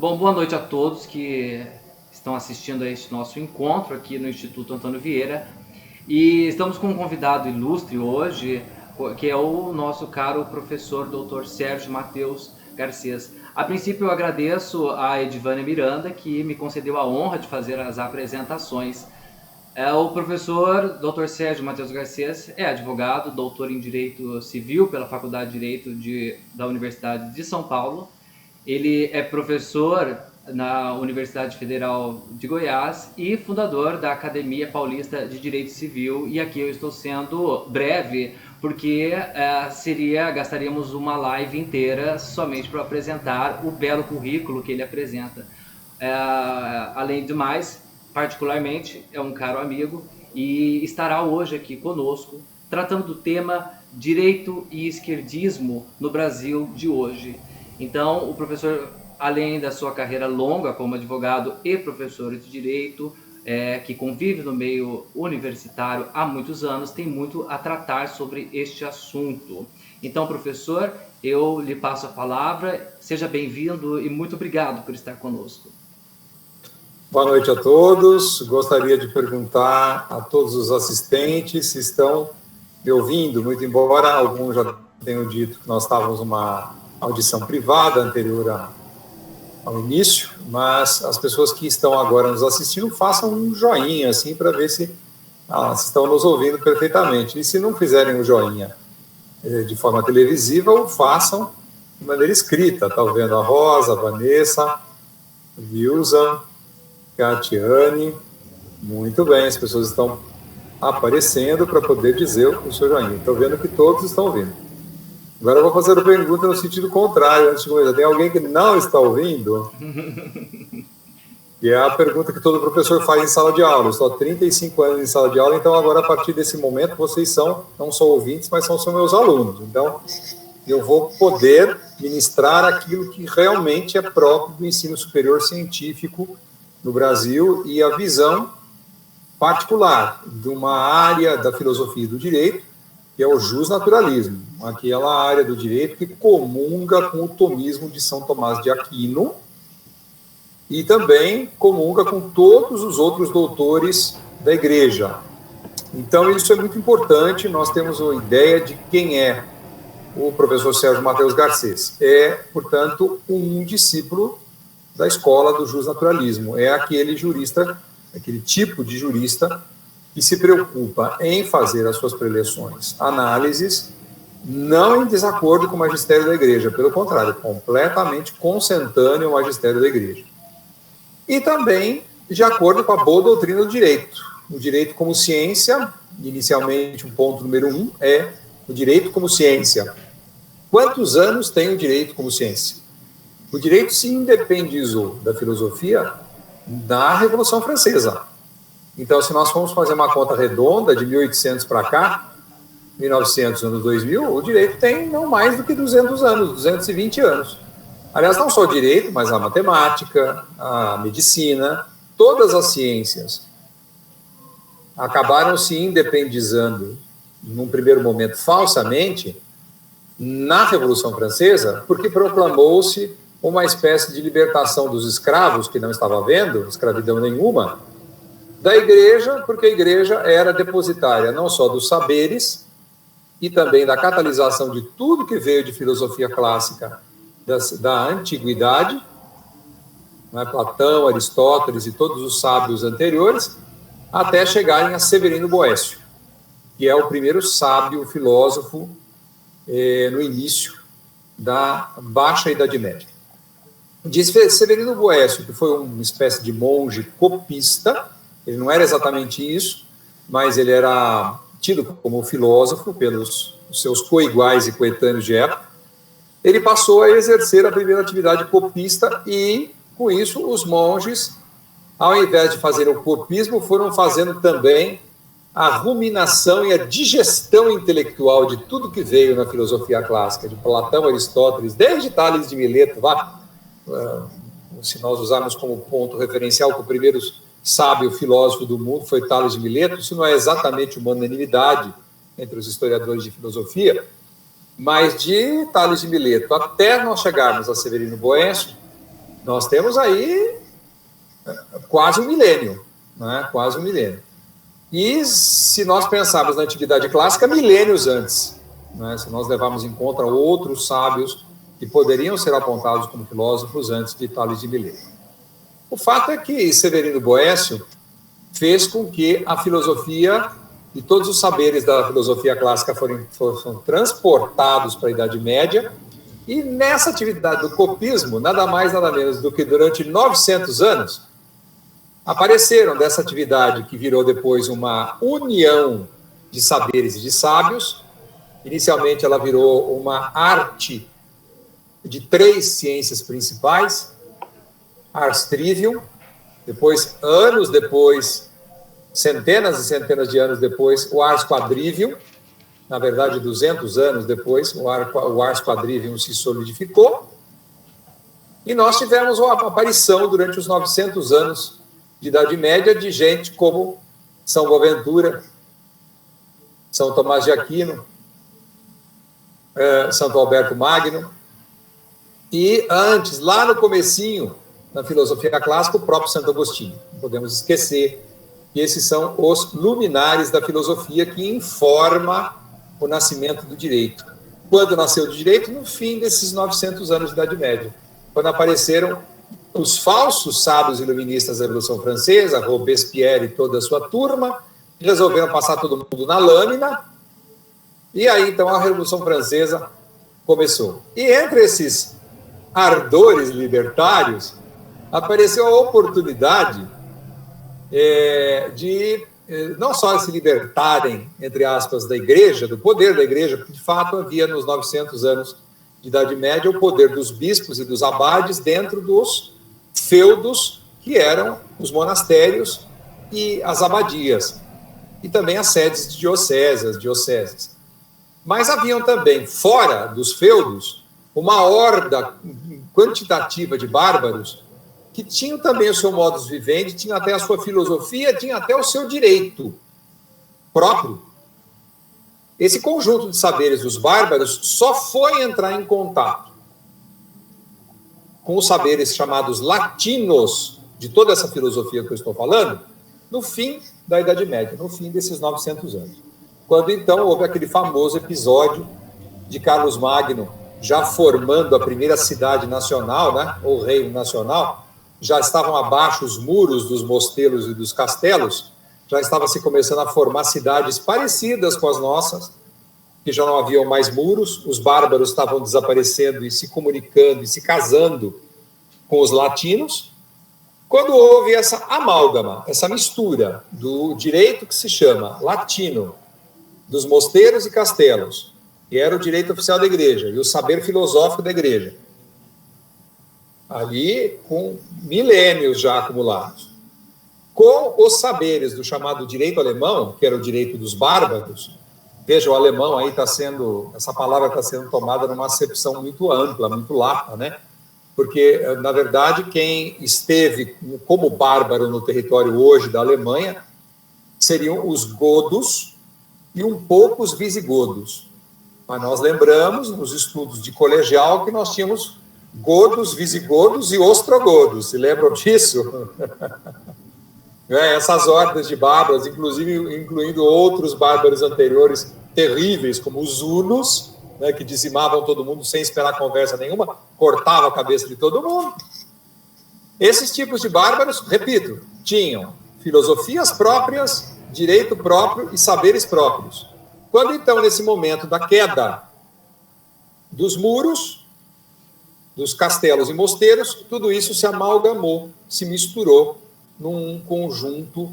Bom, boa noite a todos que estão assistindo a este nosso encontro aqui no Instituto Antônio Vieira. E estamos com um convidado ilustre hoje, que é o nosso caro professor Dr. Sérgio Mateus Garcês. A princípio eu agradeço a Edivânia Miranda, que me concedeu a honra de fazer as apresentações. O professor Dr. Sérgio Mateus Garcês é advogado, doutor em Direito Civil pela Faculdade de Direito da Universidade de São Paulo. Ele é professor na Universidade Federal de Goiás e fundador da Academia Paulista de Direito Civil. E aqui eu estou sendo breve, porque gastaríamos uma live inteira somente para apresentar o belo currículo que ele apresenta. Além do mais, particularmente, é um caro amigo e estará hoje aqui conosco, tratando do tema Direito e Esquerdismo no Brasil de hoje. Então, o professor, além da sua carreira longa como advogado e professor de Direito, que convive no meio universitário há muitos anos, tem muito a tratar sobre este assunto. Então, professor, eu lhe passo a palavra, seja bem-vindo e muito obrigado por estar conosco. Boa noite a todos. Gostaria de perguntar a todos os assistentes se estão me ouvindo, muito embora alguns já tenham dito que nós estávamos numa audição privada anterior ao início, mas as pessoas que estão agora nos assistindo, façam um joinha, assim, para ver se estão nos ouvindo perfeitamente. E se não fizerem o joinha de forma televisiva, o façam de maneira escrita. Está vendo a Rosa, a Vanessa, a Vilza, Catiane, muito bem, as pessoas estão aparecendo para poder dizer o seu joinha. Estou vendo que todos estão ouvindo. Agora eu vou fazer a pergunta no sentido contrário, antes de começar. Tem alguém que não está ouvindo? E é a pergunta que todo professor faz em sala de aula. Eu estou há 35 anos em sala de aula, então agora a partir desse momento vocês são, não só ouvintes, mas são meus alunos. Então eu vou poder ministrar aquilo que realmente é próprio do ensino superior científico no Brasil e a visão particular de uma área da filosofia e do direito, que é o justnaturalismo, aquela área do direito que comunga com o tomismo de São Tomás de Aquino e também comunga com todos os outros doutores da Igreja. Então, isso é muito importante. Nós temos uma ideia de quem é o professor Sérgio Mateus Garcês. É, portanto, um discípulo da escola do justnaturalismo. É aquele jurista, aquele tipo de jurista que se preocupa em fazer as suas preleções, análises, não em desacordo com o magistério da Igreja, pelo contrário, completamente consentâneo ao magistério da Igreja. E também de acordo com a boa doutrina do direito. O direito como ciência, inicialmente, um ponto número 1, é o direito como ciência. Quantos anos tem o direito como ciência? O direito se independizou da filosofia da Revolução Francesa. Então, se nós formos fazer uma conta redonda de 1800 para cá, 1900 anos 2000, o direito tem não mais do que 200 anos, 220 anos. Aliás, não só o direito, mas a matemática, a medicina, todas as ciências acabaram se independizando, num primeiro momento falsamente, na Revolução Francesa, porque proclamou-se uma espécie de libertação dos escravos, que não estava havendo escravidão nenhuma, da Igreja, porque a Igreja era depositária não só dos saberes e também da catalisação de tudo que veio de filosofia clássica da antiguidade, né, Platão, Aristóteles e todos os sábios anteriores, até chegarem a Severino Boécio, que é o primeiro sábio filósofo no início da Baixa Idade Média. Diz Severino Boécio, que foi uma espécie de monge copista. Ele não era exatamente isso, mas ele era tido como filósofo pelos seus coiguais e coetâneos de época. Ele passou a exercer a primeira atividade copista e, com isso, os monges, ao invés de fazer o copismo, foram fazendo também a ruminação e a digestão intelectual de tudo que veio na filosofia clássica, de Platão, Aristóteles, desde Tales de Mileto, se nós usarmos como ponto referencial que o primeiro sábio filósofo do mundo foi Tales de Mileto. Isso não é exatamente uma unanimidade entre os historiadores de filosofia, mas de Tales de Mileto até nós chegarmos a Severino Boécio, nós temos aí quase um milênio, né? Quase um milênio. E se nós pensarmos na Antiguidade Clássica, milênios antes, né? Se nós levarmos em conta outros sábios que poderiam ser apontados como filósofos antes de Tales de Mileto. O fato é que Severino Boécio fez com que a filosofia e todos os saberes da filosofia clássica foram transportados para a Idade Média, e nessa atividade do copismo, nada mais, nada menos do que durante 900 anos, apareceram dessa atividade que virou depois uma união de saberes e de sábios. Inicialmente ela virou uma arte de 3 ciências principais, ars trivium, depois, anos depois, centenas e centenas de anos depois, o ars quadrivium, na verdade 200 anos depois, o ars quadrivium se solidificou, e nós tivemos uma aparição durante os 900 anos de Idade Média de gente como São Boaventura, São Tomás de Aquino, Santo Alberto Magno, e antes, lá no comecinho, na filosofia clássica, o próprio Santo Agostinho. Não podemos esquecer que esses são os luminares da filosofia que informa o nascimento do direito. Quando nasceu o direito? No fim desses 900 anos de Idade Média, quando apareceram os falsos sábios iluministas da Revolução Francesa, Robespierre e toda a sua turma, que resolveram passar todo mundo na lâmina, e aí, então, a Revolução Francesa começou. E entre esses ardores libertários, apareceu a oportunidade de não só se libertarem, entre aspas, da igreja, do poder da igreja, porque de fato havia nos 900 anos de Idade Média o poder dos bispos e dos abades dentro dos feudos que eram os monastérios e as abadias, e também as sedes de dioceses. Mas haviam também, fora dos feudos, uma horda quantitativa de bárbaros que tinham também o seu modus vivendi, tinham até a sua filosofia, tinham até o seu direito próprio. Esse conjunto de saberes dos bárbaros só foi entrar em contato com os saberes chamados latinos, de toda essa filosofia que eu estou falando, no fim da Idade Média, no fim desses 900 anos. Quando, então, houve aquele famoso episódio de Carlos Magno, já formando a primeira cidade nacional, né, ou reino nacional, já estavam abaixo os muros dos mostelos e dos castelos, já estava se começando a formar cidades parecidas com as nossas, que já não haviam mais muros, os bárbaros estavam desaparecendo e se comunicando e se casando com os latinos. Quando houve essa amálgama, essa mistura do direito que se chama latino, dos mosteiros e castelos, que era o direito oficial da igreja, e o saber filosófico da igreja, ali com milênios já acumulados, com os saberes do chamado direito alemão, que era o direito dos bárbaros. Veja, o alemão aí essa palavra está sendo tomada numa acepção muito ampla, muito lata, né? Porque, na verdade, quem esteve como bárbaro no território hoje da Alemanha seriam os godos e um pouco os visigodos. Mas nós lembramos, nos estudos de colegial, que nós tínhamos godos, visigodos e ostrogodos. Se lembram disso? Essas hordas de bárbaros, inclusive incluindo outros bárbaros anteriores terríveis, como os hunos, né, que dizimavam todo mundo sem esperar conversa nenhuma, cortavam a cabeça de todo mundo. Esses tipos de bárbaros, repito, tinham filosofias próprias, direito próprio e saberes próprios. Quando, então, nesse momento da queda dos muros, dos castelos e mosteiros, tudo isso se amalgamou, se misturou num conjunto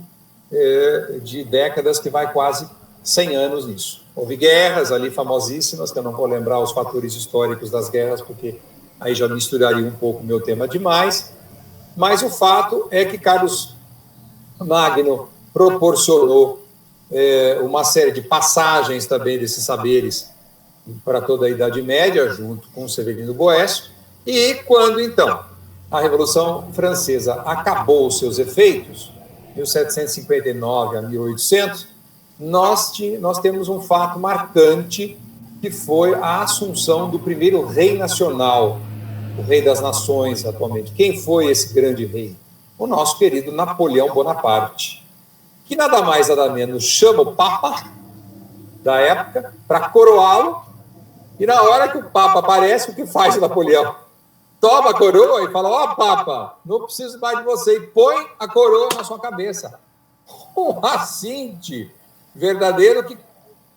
de décadas que vai quase 100 anos nisso. Houve guerras ali famosíssimas, que eu não vou lembrar os fatores históricos das guerras, porque aí já misturaria um pouco o meu tema demais, mas o fato é que Carlos Magno proporcionou uma série de passagens também desses saberes para toda a Idade Média, junto com Severino Boécio, e quando, então, a Revolução Francesa acabou os seus efeitos, 1759 a 1800, nós temos um fato marcante, que foi a assunção do primeiro rei nacional, o rei das nações atualmente. Quem foi esse grande rei? O nosso querido Napoleão Bonaparte, que nada mais nada menos chama o Papa da época para coroá-lo, e na hora que o Papa aparece, o que faz o Napoleão? Toma a coroa e fala: ó, Papa, não preciso mais de você, e põe a coroa na sua cabeça. Um assinte verdadeiro, que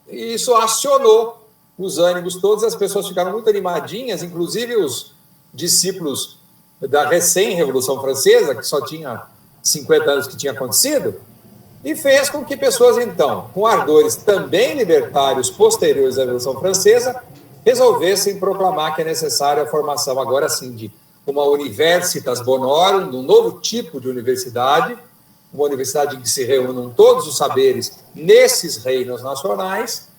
isso acionou os ânimos todos, as pessoas ficaram muito animadinhas, inclusive os discípulos da recém-Revolução Francesa, que só tinha 50 anos que tinha acontecido, e fez com que pessoas, então, com ardores também libertários posteriores à Revolução Francesa, resolvessem proclamar que é necessária a formação, agora sim, de uma Universitas Bonorum, um novo tipo de universidade, uma universidade em que se reúnam todos os saberes nesses reinos nacionais,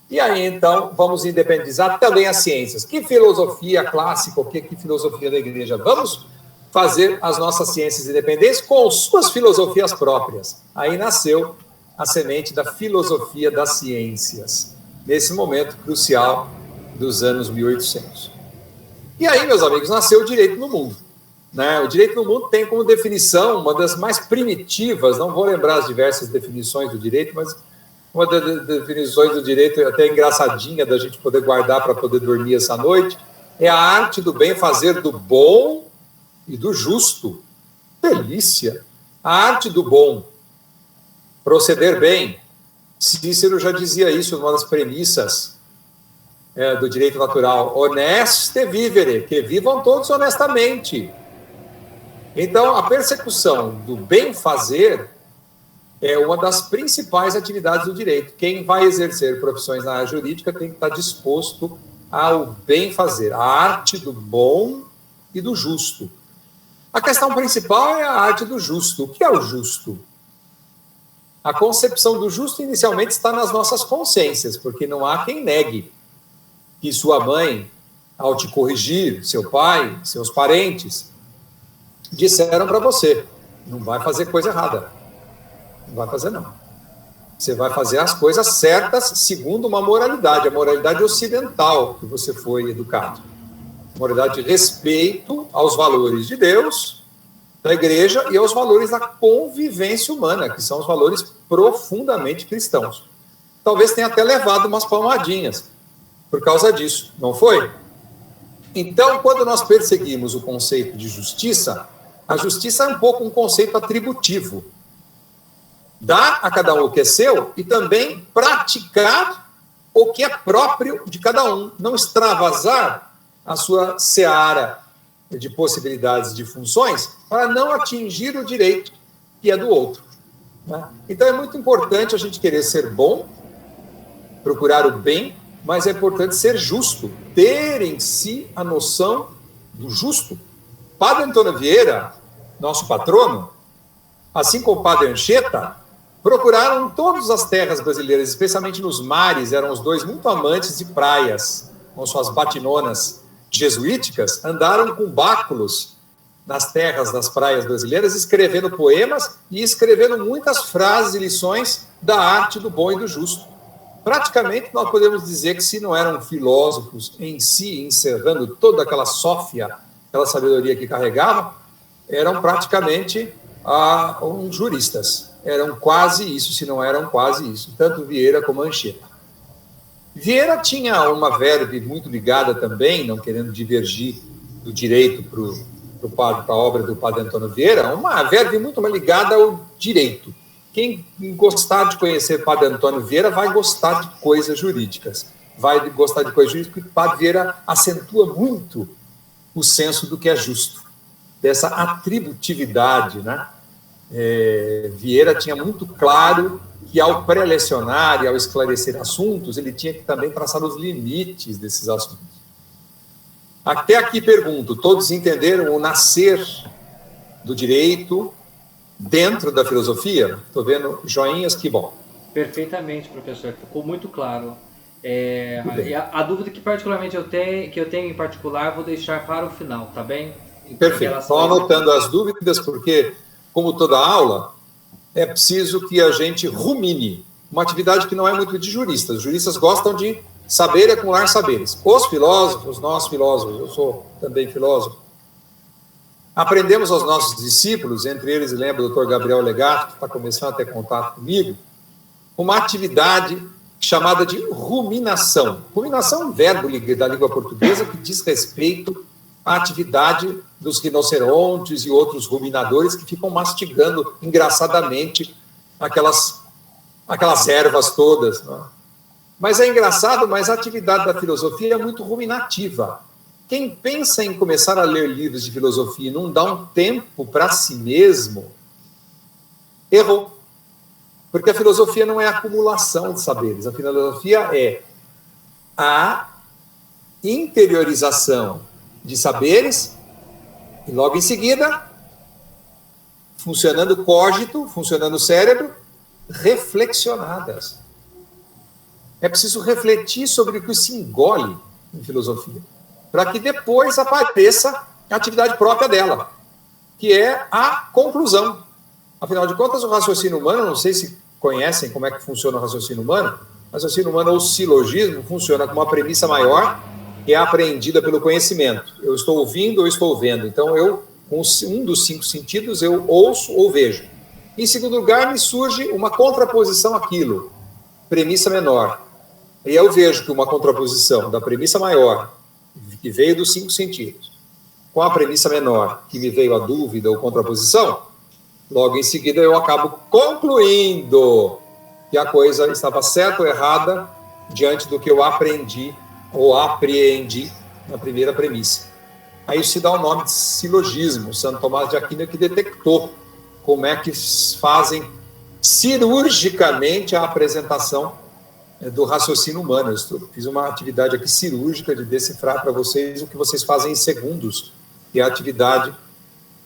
e aí, então, vamos independizar também as ciências. Que filosofia clássica, que filosofia da igreja? Vamos fazer as nossas ciências independentes com suas filosofias próprias. Aí nasceu a semente da filosofia das ciências, nesse momento crucial dos anos 1800. E aí, meus amigos, nasceu o direito no mundo. Né? O direito no mundo tem como definição, uma das mais primitivas, não vou lembrar as diversas definições do direito, mas uma das definições do direito, até engraçadinha da gente poder guardar para poder dormir essa noite, é a arte do bem fazer do bom e do justo. Delícia! A arte do bom, proceder bem. Cícero já dizia isso numa das premissas do direito natural. Honeste vivere, que vivam todos honestamente. Então, a persecução do bem fazer é uma das principais atividades do direito. Quem vai exercer profissões na área jurídica tem que estar disposto ao bem fazer, a arte do bom e do justo. A questão principal é a arte do justo. O que é o justo? A concepção do justo inicialmente está nas nossas consciências, porque não há quem negue que sua mãe, ao te corrigir, seu pai, seus parentes, disseram para você: não vai fazer coisa errada. Não vai fazer, não. Você vai fazer as coisas certas segundo uma moralidade, a moralidade ocidental que você foi educado. Moralidade de respeito aos valores de Deus, da igreja e aos valores da convivência humana, que são os valores profundamente cristãos. Talvez tenha até levado umas palmadinhas por causa disso, não foi? Então, quando nós perseguimos o conceito de justiça, a justiça é um pouco um conceito atributivo. Dar a cada um o que é seu e também praticar o que é próprio de cada um. Não extravasar a sua seara de possibilidades de funções para não atingir o direito que é do outro. Né? Então é muito importante a gente querer ser bom, procurar o bem, mas é importante ser justo, ter em si a noção do justo. Padre Antônio Vieira, nosso patrono, assim como o Padre Anchieta, procuraram todas as terras brasileiras, especialmente nos mares, eram os dois muito amantes de praias, com suas batinonas jesuíticas, andaram com báculos nas terras das praias brasileiras, escrevendo poemas e escrevendo muitas frases e lições da arte do bom e do justo. Praticamente, nós podemos dizer que se não eram filósofos em si, encerrando toda aquela sófia, aquela sabedoria que carregavam, eram praticamente uns juristas. Eram quase isso, se não eram quase isso, tanto Vieira como Anchieta. Vieira tinha uma verve muito ligada também, não querendo divergir do direito para a obra do Padre Antônio Vieira, uma verve muito mais ligada ao direito. Quem gostar de conhecer Padre Antônio Vieira vai gostar de coisas jurídicas, vai gostar de coisas jurídicas, porque o Padre Vieira acentua muito o senso do que é justo, dessa atributividade, né? Vieira tinha muito claro que ao prelecionar e ao esclarecer assuntos, ele tinha que também traçar os limites desses assuntos. Até aqui pergunto, todos entenderam o nascer do direito dentro da filosofia? Estou vendo joinhas, que bom. Perfeitamente, professor, ficou muito claro. A dúvida que particularmente eu tenho em particular, vou deixar para o final, tá bem? Perfeito, estou anotando as dúvidas, porque, como toda aula, é preciso que a gente rumine. Uma atividade que não é muito de juristas. Os juristas gostam de Saber e acumular saberes. Os filósofos, nós filósofos, eu sou também filósofo, aprendemos aos nossos discípulos, entre eles, lembra o Dr. Gabriel Legato, que está começando a ter contato comigo, uma atividade chamada de ruminação. Ruminação é um verbo da língua portuguesa que diz respeito à atividade dos rinocerontes e outros ruminadores que ficam mastigando engraçadamente aquelas ervas todas. Não é? Mas é engraçado, mas a atividade da filosofia é muito ruminativa. Quem pensa em começar a ler livros de filosofia e não dá um tempo para si mesmo, errou. Porque a filosofia não é acumulação de saberes. A filosofia é a interiorização de saberes e, logo em seguida, funcionando o cógito, funcionando o cérebro, reflexionadas. É preciso refletir sobre o que se engole em filosofia, para que depois apareça a atividade própria dela, que é a conclusão. Afinal de contas, o raciocínio humano, não sei se conhecem como é que funciona o raciocínio humano, o raciocínio humano ou silogismo funciona com uma premissa maior, que é apreendida pelo conhecimento. Eu estou ouvindo ou estou vendo. Então, eu, com um dos 5 sentidos, eu ouço ou vejo. Em segundo lugar, me surge uma contraposição àquilo, premissa menor. E eu vejo que uma contraposição da premissa maior, que veio dos 5 sentidos, com a premissa menor, que me veio a dúvida ou contraposição, logo em seguida eu acabo concluindo que a coisa estava certa ou errada diante do que eu aprendi ou apreendi na primeira premissa. Aí se dá o nome de silogismo. Santo Tomás de Aquino que detectou como é que fazem cirurgicamente a apresentação do raciocínio humano. Eu fiz uma atividade aqui cirúrgica de decifrar para vocês o que vocês fazem em segundos, que é a atividade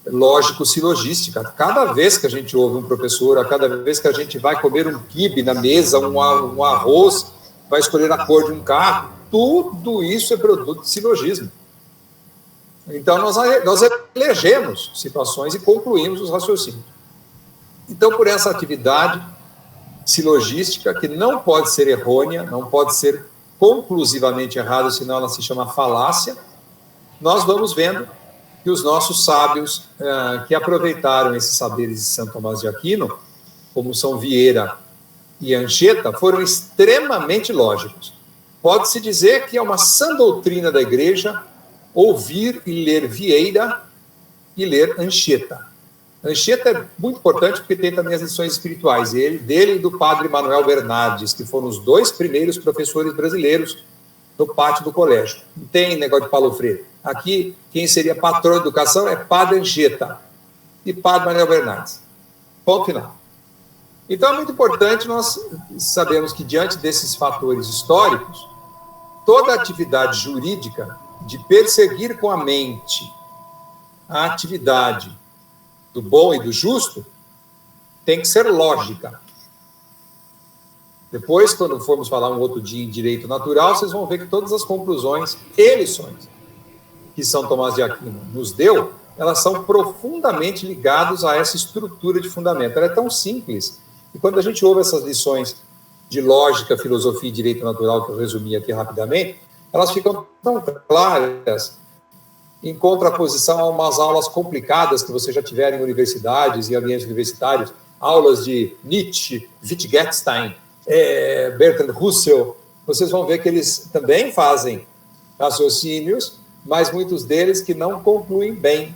lógico-silogística. Cada vez que a gente ouve um professor, a cada vez que a gente vai comer um quibe na mesa, um arroz, vai escolher a cor de um carro, tudo isso é produto de silogismo. Então, nós elegemos situações e concluímos os raciocínios. Então, por essa atividade silogística, que não pode ser errônea, não pode ser conclusivamente errada, senão ela se chama falácia, nós vamos vendo que os nossos sábios que aproveitaram esses saberes de Santo Tomás de Aquino, como São Vieira e Anchieta, foram extremamente lógicos. Pode-se dizer que é uma sã doutrina da Igreja ouvir e ler Vieira e ler Anchieta. Anchieta é muito importante porque tem também as lições espirituais, dele e do padre Manuel Bernardes, que foram os 2 primeiros professores brasileiros no pátio do colégio. Não tem negócio de Paulo Freire. Aqui, quem seria patrão da educação é padre Anchieta e padre Manuel Bernardes. Ponto final. Então, é muito importante nós sabermos que, diante desses fatores históricos, toda atividade jurídica de perseguir com a mente a atividade do bom e do justo tem que ser lógica. Depois, quando formos falar um outro dia em direito natural, vocês vão ver que todas as conclusões e lições que São Tomás de Aquino nos deu, elas são profundamente ligadas a essa estrutura de fundamento. Ela é tão simples, e quando a gente ouve essas lições de lógica, filosofia e direito natural, que eu resumi aqui rapidamente, elas ficam tão claras, em contraposição a umas aulas complicadas que vocês já tiveram em universidades e ambientes universitários, aulas de Nietzsche, Wittgenstein, Bertrand Russell. Vocês vão ver que eles também fazem raciocínios, mas muitos deles que não concluem bem,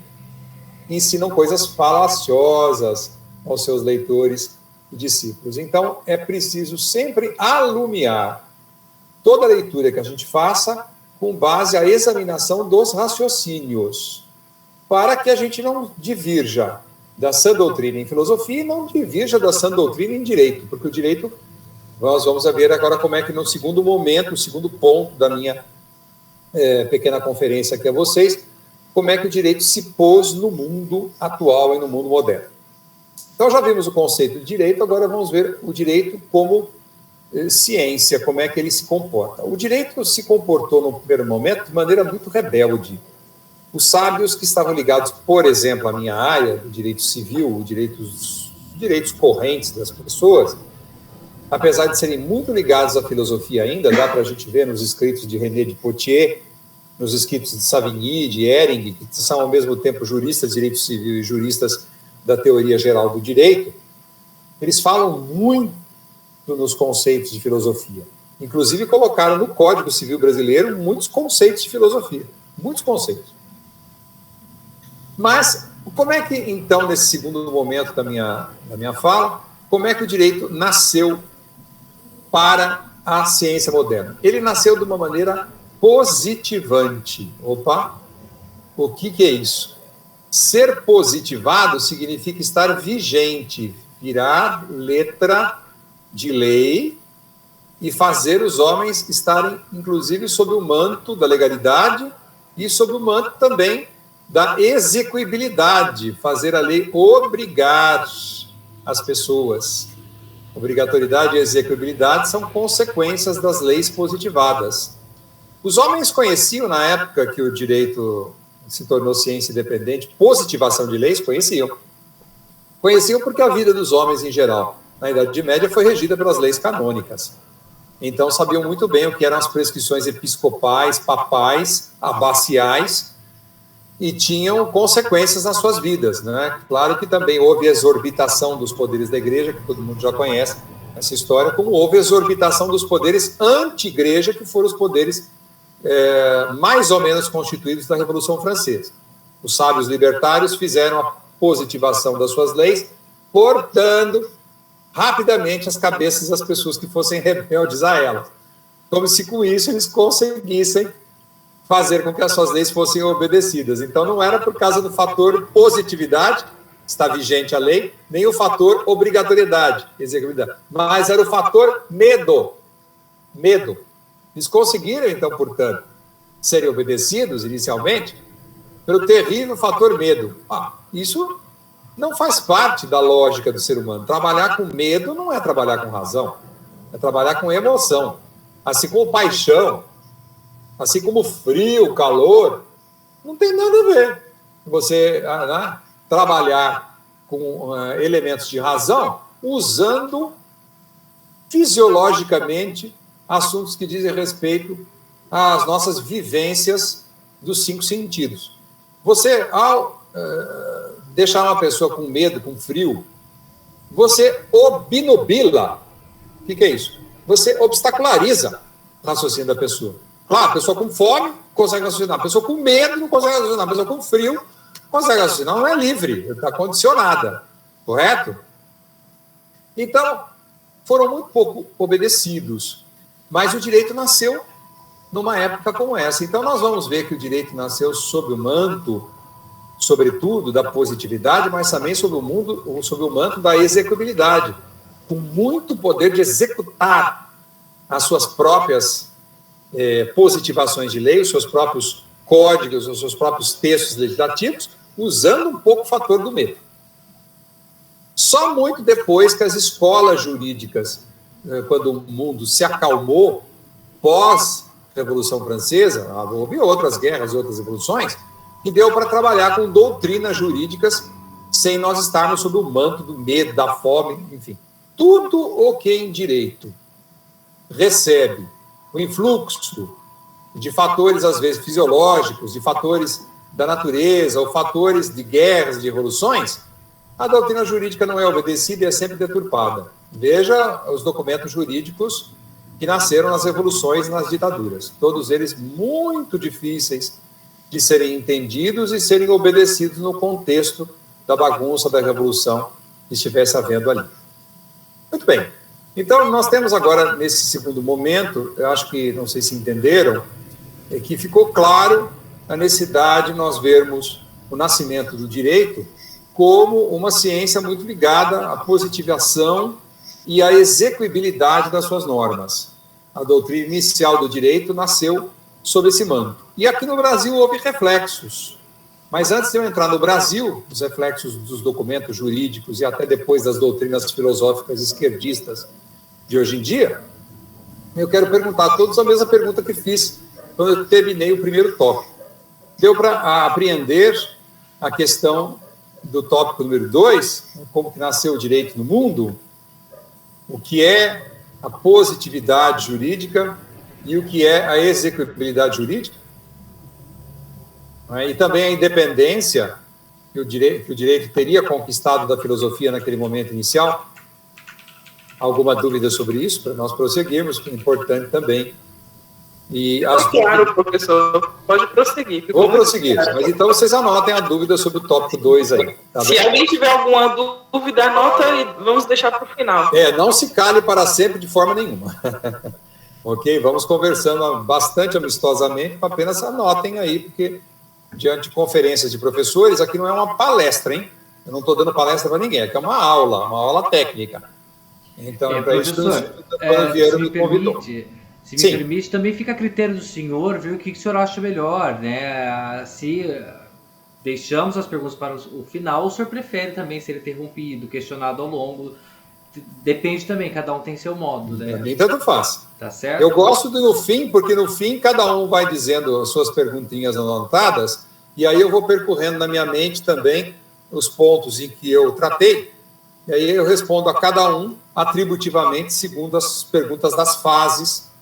ensinam coisas falaciosas aos seus leitores e discípulos. Então, é preciso sempre alumiar toda a leitura que a gente faça com base à examinação dos raciocínios, para que a gente não divirja da sã doutrina em filosofia e não divirja da sã doutrina em direito, porque o direito, nós vamos ver agora como é que no segundo momento, o segundo ponto da minha pequena conferência aqui a vocês, como é que o direito se pôs no mundo atual e no mundo moderno. Então já vimos o conceito de direito, agora vamos ver o direito como ciência, como é que ele se comporta. O direito se comportou no primeiro momento de maneira muito rebelde. Os sábios que estavam ligados, por exemplo, à minha área, o direito civil, os direitos correntes das pessoas, apesar de serem muito ligados à filosofia ainda, dá para a gente ver nos escritos de René de Poitiers, nos escritos de Savigny, de Ehring, que são ao mesmo tempo juristas de direito civil e juristas da teoria geral do direito, eles falam muito nos conceitos de filosofia. Inclusive colocaram no Código Civil Brasileiro muitos conceitos de filosofia, muitos conceitos. Mas como é que, então, nesse segundo momento da minha fala, como é que o direito nasceu para a ciência moderna? Ele nasceu de uma maneira positivante. Opa! O que é isso? Ser positivado significa estar vigente, virar letra de lei e fazer os homens estarem, inclusive, sob o manto da legalidade e sob o manto também da execuibilidade, fazer a lei obrigar as pessoas. Obrigatoriedade e execuibilidade são consequências das leis positivadas. Os homens conheciam, na época que o direito se tornou ciência independente, positivação de leis, conheciam. Conheciam porque a vida dos homens, em geral, na Idade Média, foi regida pelas leis canônicas. Então, sabiam muito bem o que eram as prescrições episcopais, papais, abaciais, e tinham consequências nas suas vidas, né? Claro que também houve exorbitação dos poderes da igreja, que todo mundo já conhece essa história, como houve exorbitação dos poderes anti-igreja, que foram os poderes mais ou menos constituídos da Revolução Francesa. Os sábios libertários fizeram a positivação das suas leis, cortando rapidamente as cabeças das pessoas que fossem rebeldes a elas, como se com isso eles conseguissem fazer com que as suas leis fossem obedecidas. Então, não era por causa do fator positividade, está vigente a lei, nem o fator obrigatoriedade, execuibilidade, mas era o fator medo. Medo. Eles conseguiram, então, portanto, serem obedecidos inicialmente pelo terrível fator medo. Isso não faz parte da lógica do ser humano. Trabalhar com medo não é trabalhar com razão, é trabalhar com emoção. Assim como paixão, assim como frio, calor, não tem nada a ver. Você trabalhar com elementos de razão usando fisiologicamente assuntos que dizem respeito às nossas vivências dos 5 sentidos. Você, ao deixar uma pessoa com medo, com frio, você obnubila. O que é isso? Você obstaculariza o raciocínio da pessoa. Claro, a pessoa com fome consegue raciocinar, a pessoa com medo não consegue raciocinar, a pessoa com frio consegue raciocinar, não é livre, está condicionada, correto? Então, foram muito pouco obedecidos, mas o direito nasceu numa época como essa. Então, nós vamos ver que o direito nasceu sob o manto, sobretudo, da positividade, mas também sob o manto da execuibilidade, com muito poder de executar as suas próprias positivações de lei, os seus próprios códigos, os seus próprios textos legislativos, usando um pouco o fator do medo. Só muito depois que as escolas jurídicas, quando o mundo se acalmou, pós-Revolução Francesa, houve outras guerras e outras revoluções, que deu para trabalhar com doutrinas jurídicas sem nós estarmos sob o manto do medo, da fome, enfim. Tudo o que em direito recebe o influxo de fatores, às vezes, fisiológicos, de fatores da natureza, ou fatores de guerras, de revoluções, a doutrina jurídica não é obedecida e é sempre deturpada. Veja os documentos jurídicos que nasceram nas revoluções e nas ditaduras. Todos eles muito difíceis de serem entendidos e serem obedecidos no contexto da bagunça da revolução que estivesse havendo ali. Muito bem. Então, nós temos agora, nesse segundo momento, eu acho que, não sei se entenderam, que ficou claro a necessidade de nós vermos o nascimento do direito como uma ciência muito ligada à positivação e à execuibilidade das suas normas. A doutrina inicial do direito nasceu sob esse manto. E aqui no Brasil houve reflexos. Mas antes de eu entrar no Brasil, os reflexos dos documentos jurídicos e até depois das doutrinas filosóficas esquerdistas de hoje em dia, eu quero perguntar a todos a mesma pergunta que fiz quando eu terminei o primeiro tópico. Deu para apreender a questão do tópico número 2, como que nasceu o direito no mundo, o que é a positividade jurídica e o que é a execuibilidade jurídica. E também a independência que o direito teria conquistado da filosofia naquele momento inicial. Alguma dúvida sobre isso, para nós prosseguirmos, que é importante também. Claro, professor, pode prosseguir. Vou prosseguir, mas então vocês anotem a dúvida sobre o tópico 2 aí. Tá Se alguém tiver alguma dúvida, anota e vamos deixar para o final. Não se cale para sempre de forma nenhuma. Ok? Vamos conversando bastante amistosamente, apenas anotem aí, porque diante de conferências de professores, aqui não é uma palestra, hein? Eu não estou dando palestra para ninguém, aqui é uma aula técnica. Então, é para isso que o Vieira me convidou. Se me permite, também fica a critério do senhor ver o que o senhor acha melhor, né? Se deixamos as perguntas para o final, ou o senhor prefere também ser interrompido, questionado ao longo. Depende também, cada um tem seu modo, né? Também tanto faz. Tá certo? Eu gosto do no fim, porque no fim cada um vai dizendo as suas perguntinhas anotadas, e aí eu vou percorrendo na minha mente também os pontos em que eu tratei, e aí eu respondo a cada um atributivamente, segundo as perguntas das fases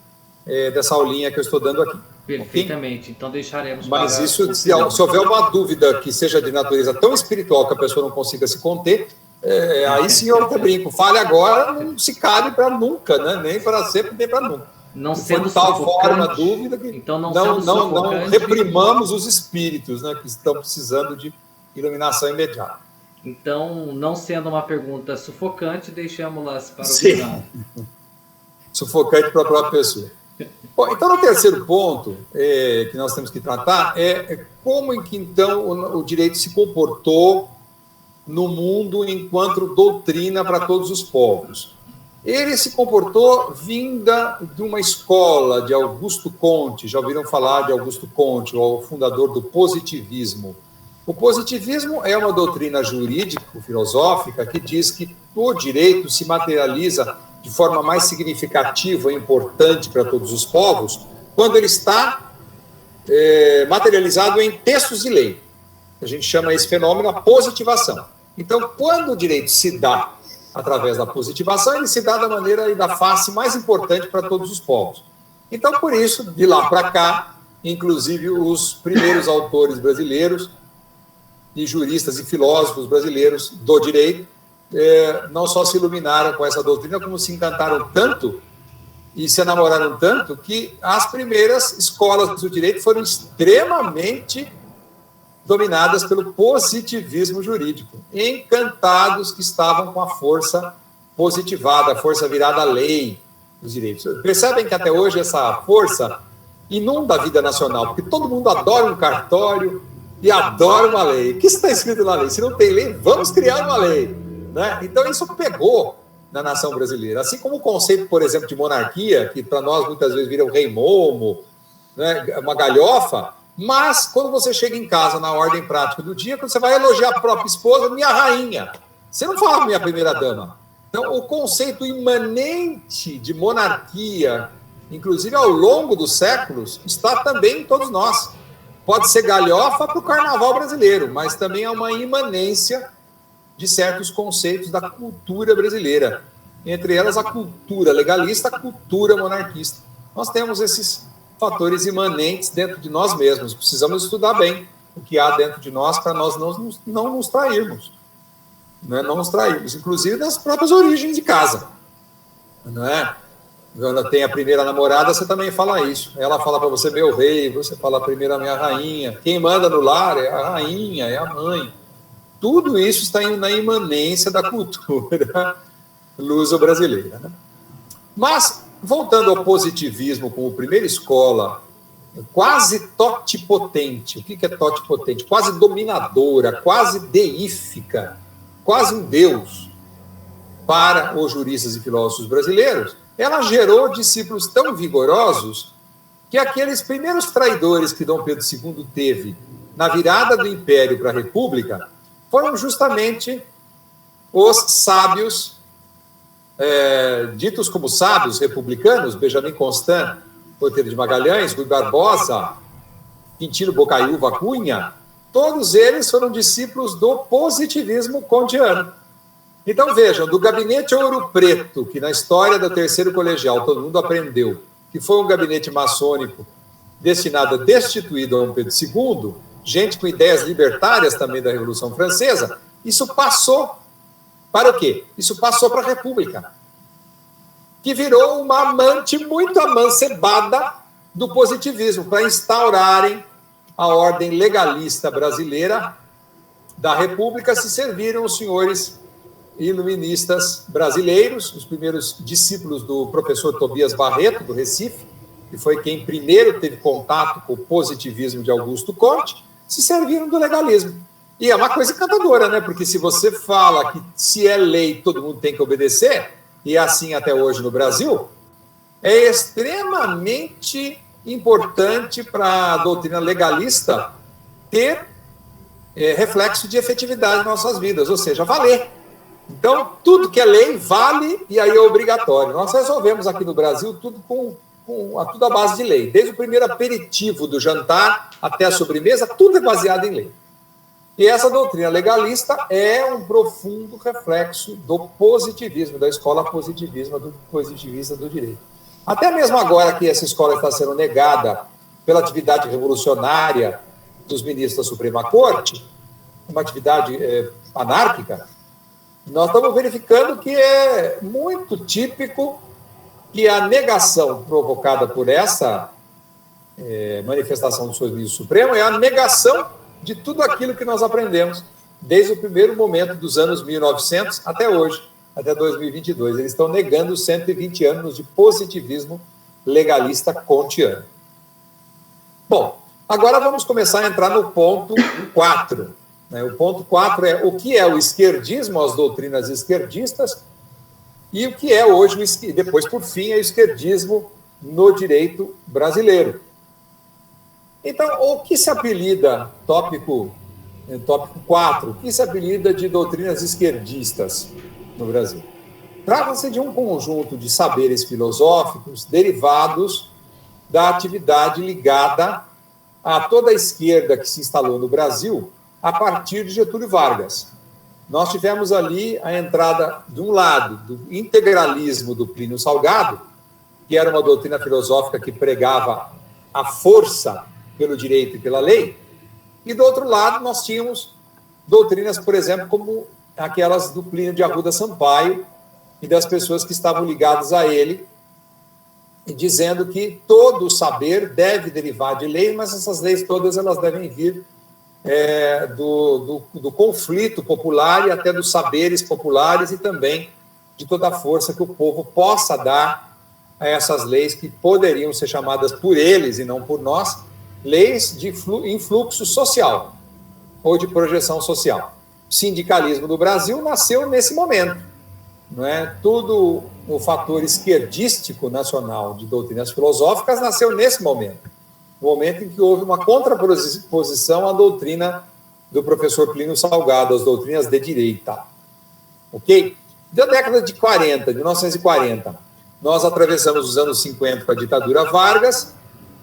dessa aulinha que eu estou dando aqui. Perfeitamente, okay? Então deixaremos. Mas isso, se houver uma dúvida que seja de natureza tão espiritual que a pessoa não consiga se conter, aí sim eu até brinco, fale agora, não se cabe para nunca, né? Nem para sempre, nem para nunca. Não sendo de tal forma a dúvida que então não reprimamos os espíritos, né, que estão precisando de iluminação imediata. Então, não sendo uma pergunta sufocante, deixamos-las para o final. Sufocante para a própria pessoa. Bom, então, no terceiro ponto que nós temos que tratar é como que, então, o direito se comportou no mundo enquanto doutrina para todos os povos. Ele se comportou vinda de uma escola de Augusto Comte. Já ouviram falar de Augusto Comte, o fundador do positivismo. O positivismo é uma doutrina jurídico-filosófica que diz que o direito se materializa de forma mais significativa e importante para todos os povos quando ele está materializado em textos de lei. A gente chama esse fenômeno a positivação. Então, quando o direito se dá através da positivação, ele se dá da maneira e da face mais importante para todos os povos. Então, por isso, de lá para cá, inclusive os primeiros autores brasileiros e juristas e filósofos brasileiros do direito não só se iluminaram com essa doutrina, como se encantaram tanto e se enamoraram tanto que as primeiras escolas do direito foram extremamente dominadas pelo positivismo jurídico, encantados que estavam com a força positivada, a força virada à lei dos direitos. Percebem que até hoje essa força inunda a vida nacional, porque todo mundo adora um cartório e adora uma lei. O que está escrito na lei? Se não tem lei, vamos criar uma lei, né? Então isso pegou na nação brasileira. Assim como o conceito, por exemplo, de monarquia, que para nós muitas vezes vira um rei momo, né, uma galhofa, mas quando você chega em casa na ordem prática do dia, quando você vai elogiar a própria esposa, minha rainha, você não fala minha primeira dama. Então, o conceito imanente de monarquia, inclusive ao longo dos séculos, está também em todos nós. Pode ser galhofa para o carnaval brasileiro, mas também é uma imanência de certos conceitos da cultura brasileira. Entre elas, a cultura legalista, a cultura monarquista. Nós temos esses fatores imanentes dentro de nós mesmos. Precisamos estudar bem o que há dentro de nós para nós não nos trairmos. Não nos trairmos, inclusive das próprias origens de casa. Não é? Quando tem a primeira namorada, você também fala isso. Ela fala para você, meu rei, você fala primeiro a minha rainha. Quem manda no lar é a rainha, é a mãe. Tudo isso está na imanência da cultura luso-brasileira. Né? Mas, voltando ao positivismo como primeira escola, quase totipotente. O que é totipotente? Quase dominadora, quase deífica, quase um deus para os juristas e filósofos brasileiros. Ela gerou discípulos tão vigorosos que aqueles primeiros traidores que Dom Pedro II teve na virada do Império para a República foram justamente os sábios, ditos como sábios republicanos, Benjamin Constant, Corteiro de Magalhães, Rui Barbosa, Quintino Bocaiúva Cunha. Todos eles foram discípulos do positivismo kantiano. Então, vejam, do gabinete Ouro Preto, que na história do terceiro colegial todo mundo aprendeu, que foi um gabinete maçônico destinado a destituir Dom Pedro II, gente com ideias libertárias também da Revolução Francesa, isso passou para o quê? Isso passou para a República, que virou uma amante muito amancebada do positivismo, para instaurarem a ordem legalista brasileira da República. Se serviram os senhores iluministas brasileiros, os primeiros discípulos do professor Tobias Barreto, do Recife, que foi quem primeiro teve contato com o positivismo de Augusto Comte, se serviram do legalismo. E é uma coisa encantadora, né? Porque se você fala que se é lei todo mundo tem que obedecer, e é assim até hoje no Brasil, é extremamente importante para a doutrina legalista ter reflexo de efetividade em nossas vidas, ou seja, valer. Então, tudo que é lei vale e aí é obrigatório. Nós resolvemos aqui no Brasil tudo tudo à base de lei. Desde o primeiro aperitivo do jantar até a sobremesa, tudo é baseado em lei. E essa doutrina legalista é um profundo reflexo do positivismo, da escola positivista do direito. Até mesmo agora que essa escola está sendo negada pela atividade revolucionária dos ministros da Suprema Corte, uma atividade anárquica, nós estamos verificando que é muito típico que a negação provocada por essa manifestação do Supremo Supremo é a negação de tudo aquilo que nós aprendemos desde o primeiro momento dos anos 1900 até hoje, até 2022. Eles estão negando 120 anos de positivismo legalista kantiano. Bom, agora vamos começar a entrar no ponto 4. O ponto 4 é o que é o esquerdismo, as doutrinas esquerdistas, e o que é hoje, depois, por fim, é o esquerdismo no direito brasileiro. Então, o que se apelida, tópico 4, o que se apelida de doutrinas esquerdistas no Brasil? Trata-se de um conjunto de saberes filosóficos derivados da atividade ligada a toda a esquerda que se instalou no Brasil a partir de Getúlio Vargas. Nós tivemos ali a entrada, de um lado, do integralismo do Plínio Salgado, que era uma doutrina filosófica que pregava a força pelo direito e pela lei, e do outro lado nós tínhamos doutrinas, por exemplo, como aquelas do Plínio de Arruda Sampaio e das pessoas que estavam ligadas a ele, dizendo que todo saber deve derivar de lei, mas essas leis todas elas devem vir do conflito popular e até dos saberes populares e também de toda a força que o povo possa dar a essas leis que poderiam ser chamadas por eles e não por nós, leis de influxo social ou de projeção social. O sindicalismo no Brasil nasceu nesse momento, não é? Tudo o fator esquerdístico nacional de doutrinas filosóficas nasceu nesse momento. No momento em que houve uma contraposição à doutrina do professor Plínio Salgado, as doutrinas de direita. Ok? Da década de 1940, nós atravessamos os anos 50 com a ditadura Vargas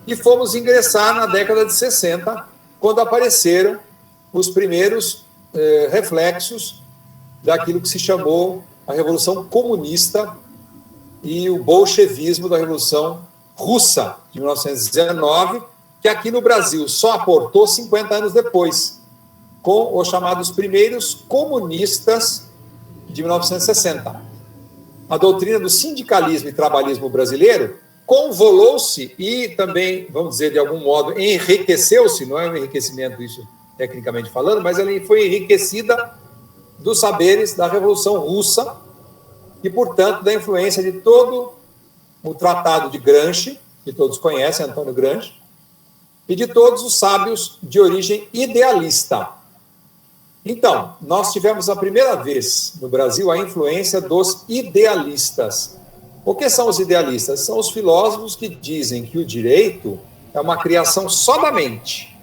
e fomos ingressar na década de 60, quando apareceram os primeiros reflexos daquilo que se chamou a Revolução Comunista e o bolchevismo da Revolução Russa, de 1919, que aqui no Brasil só aportou 50 anos depois, com os chamados primeiros comunistas de 1960. A doutrina do sindicalismo e trabalhismo brasileiro convolou-se e também, vamos dizer, de algum modo, enriqueceu-se, não é um enriquecimento isso tecnicamente falando, mas ela foi enriquecida dos saberes da Revolução Russa e, portanto, da influência de todo o Tratado de Gramsci, que todos conhecem, Antônio Gramsci, e de todos os sábios de origem idealista. Então, nós tivemos a primeira vez no Brasil a influência dos idealistas. O que são os idealistas? São os filósofos que dizem que o direito é uma criação só da mente.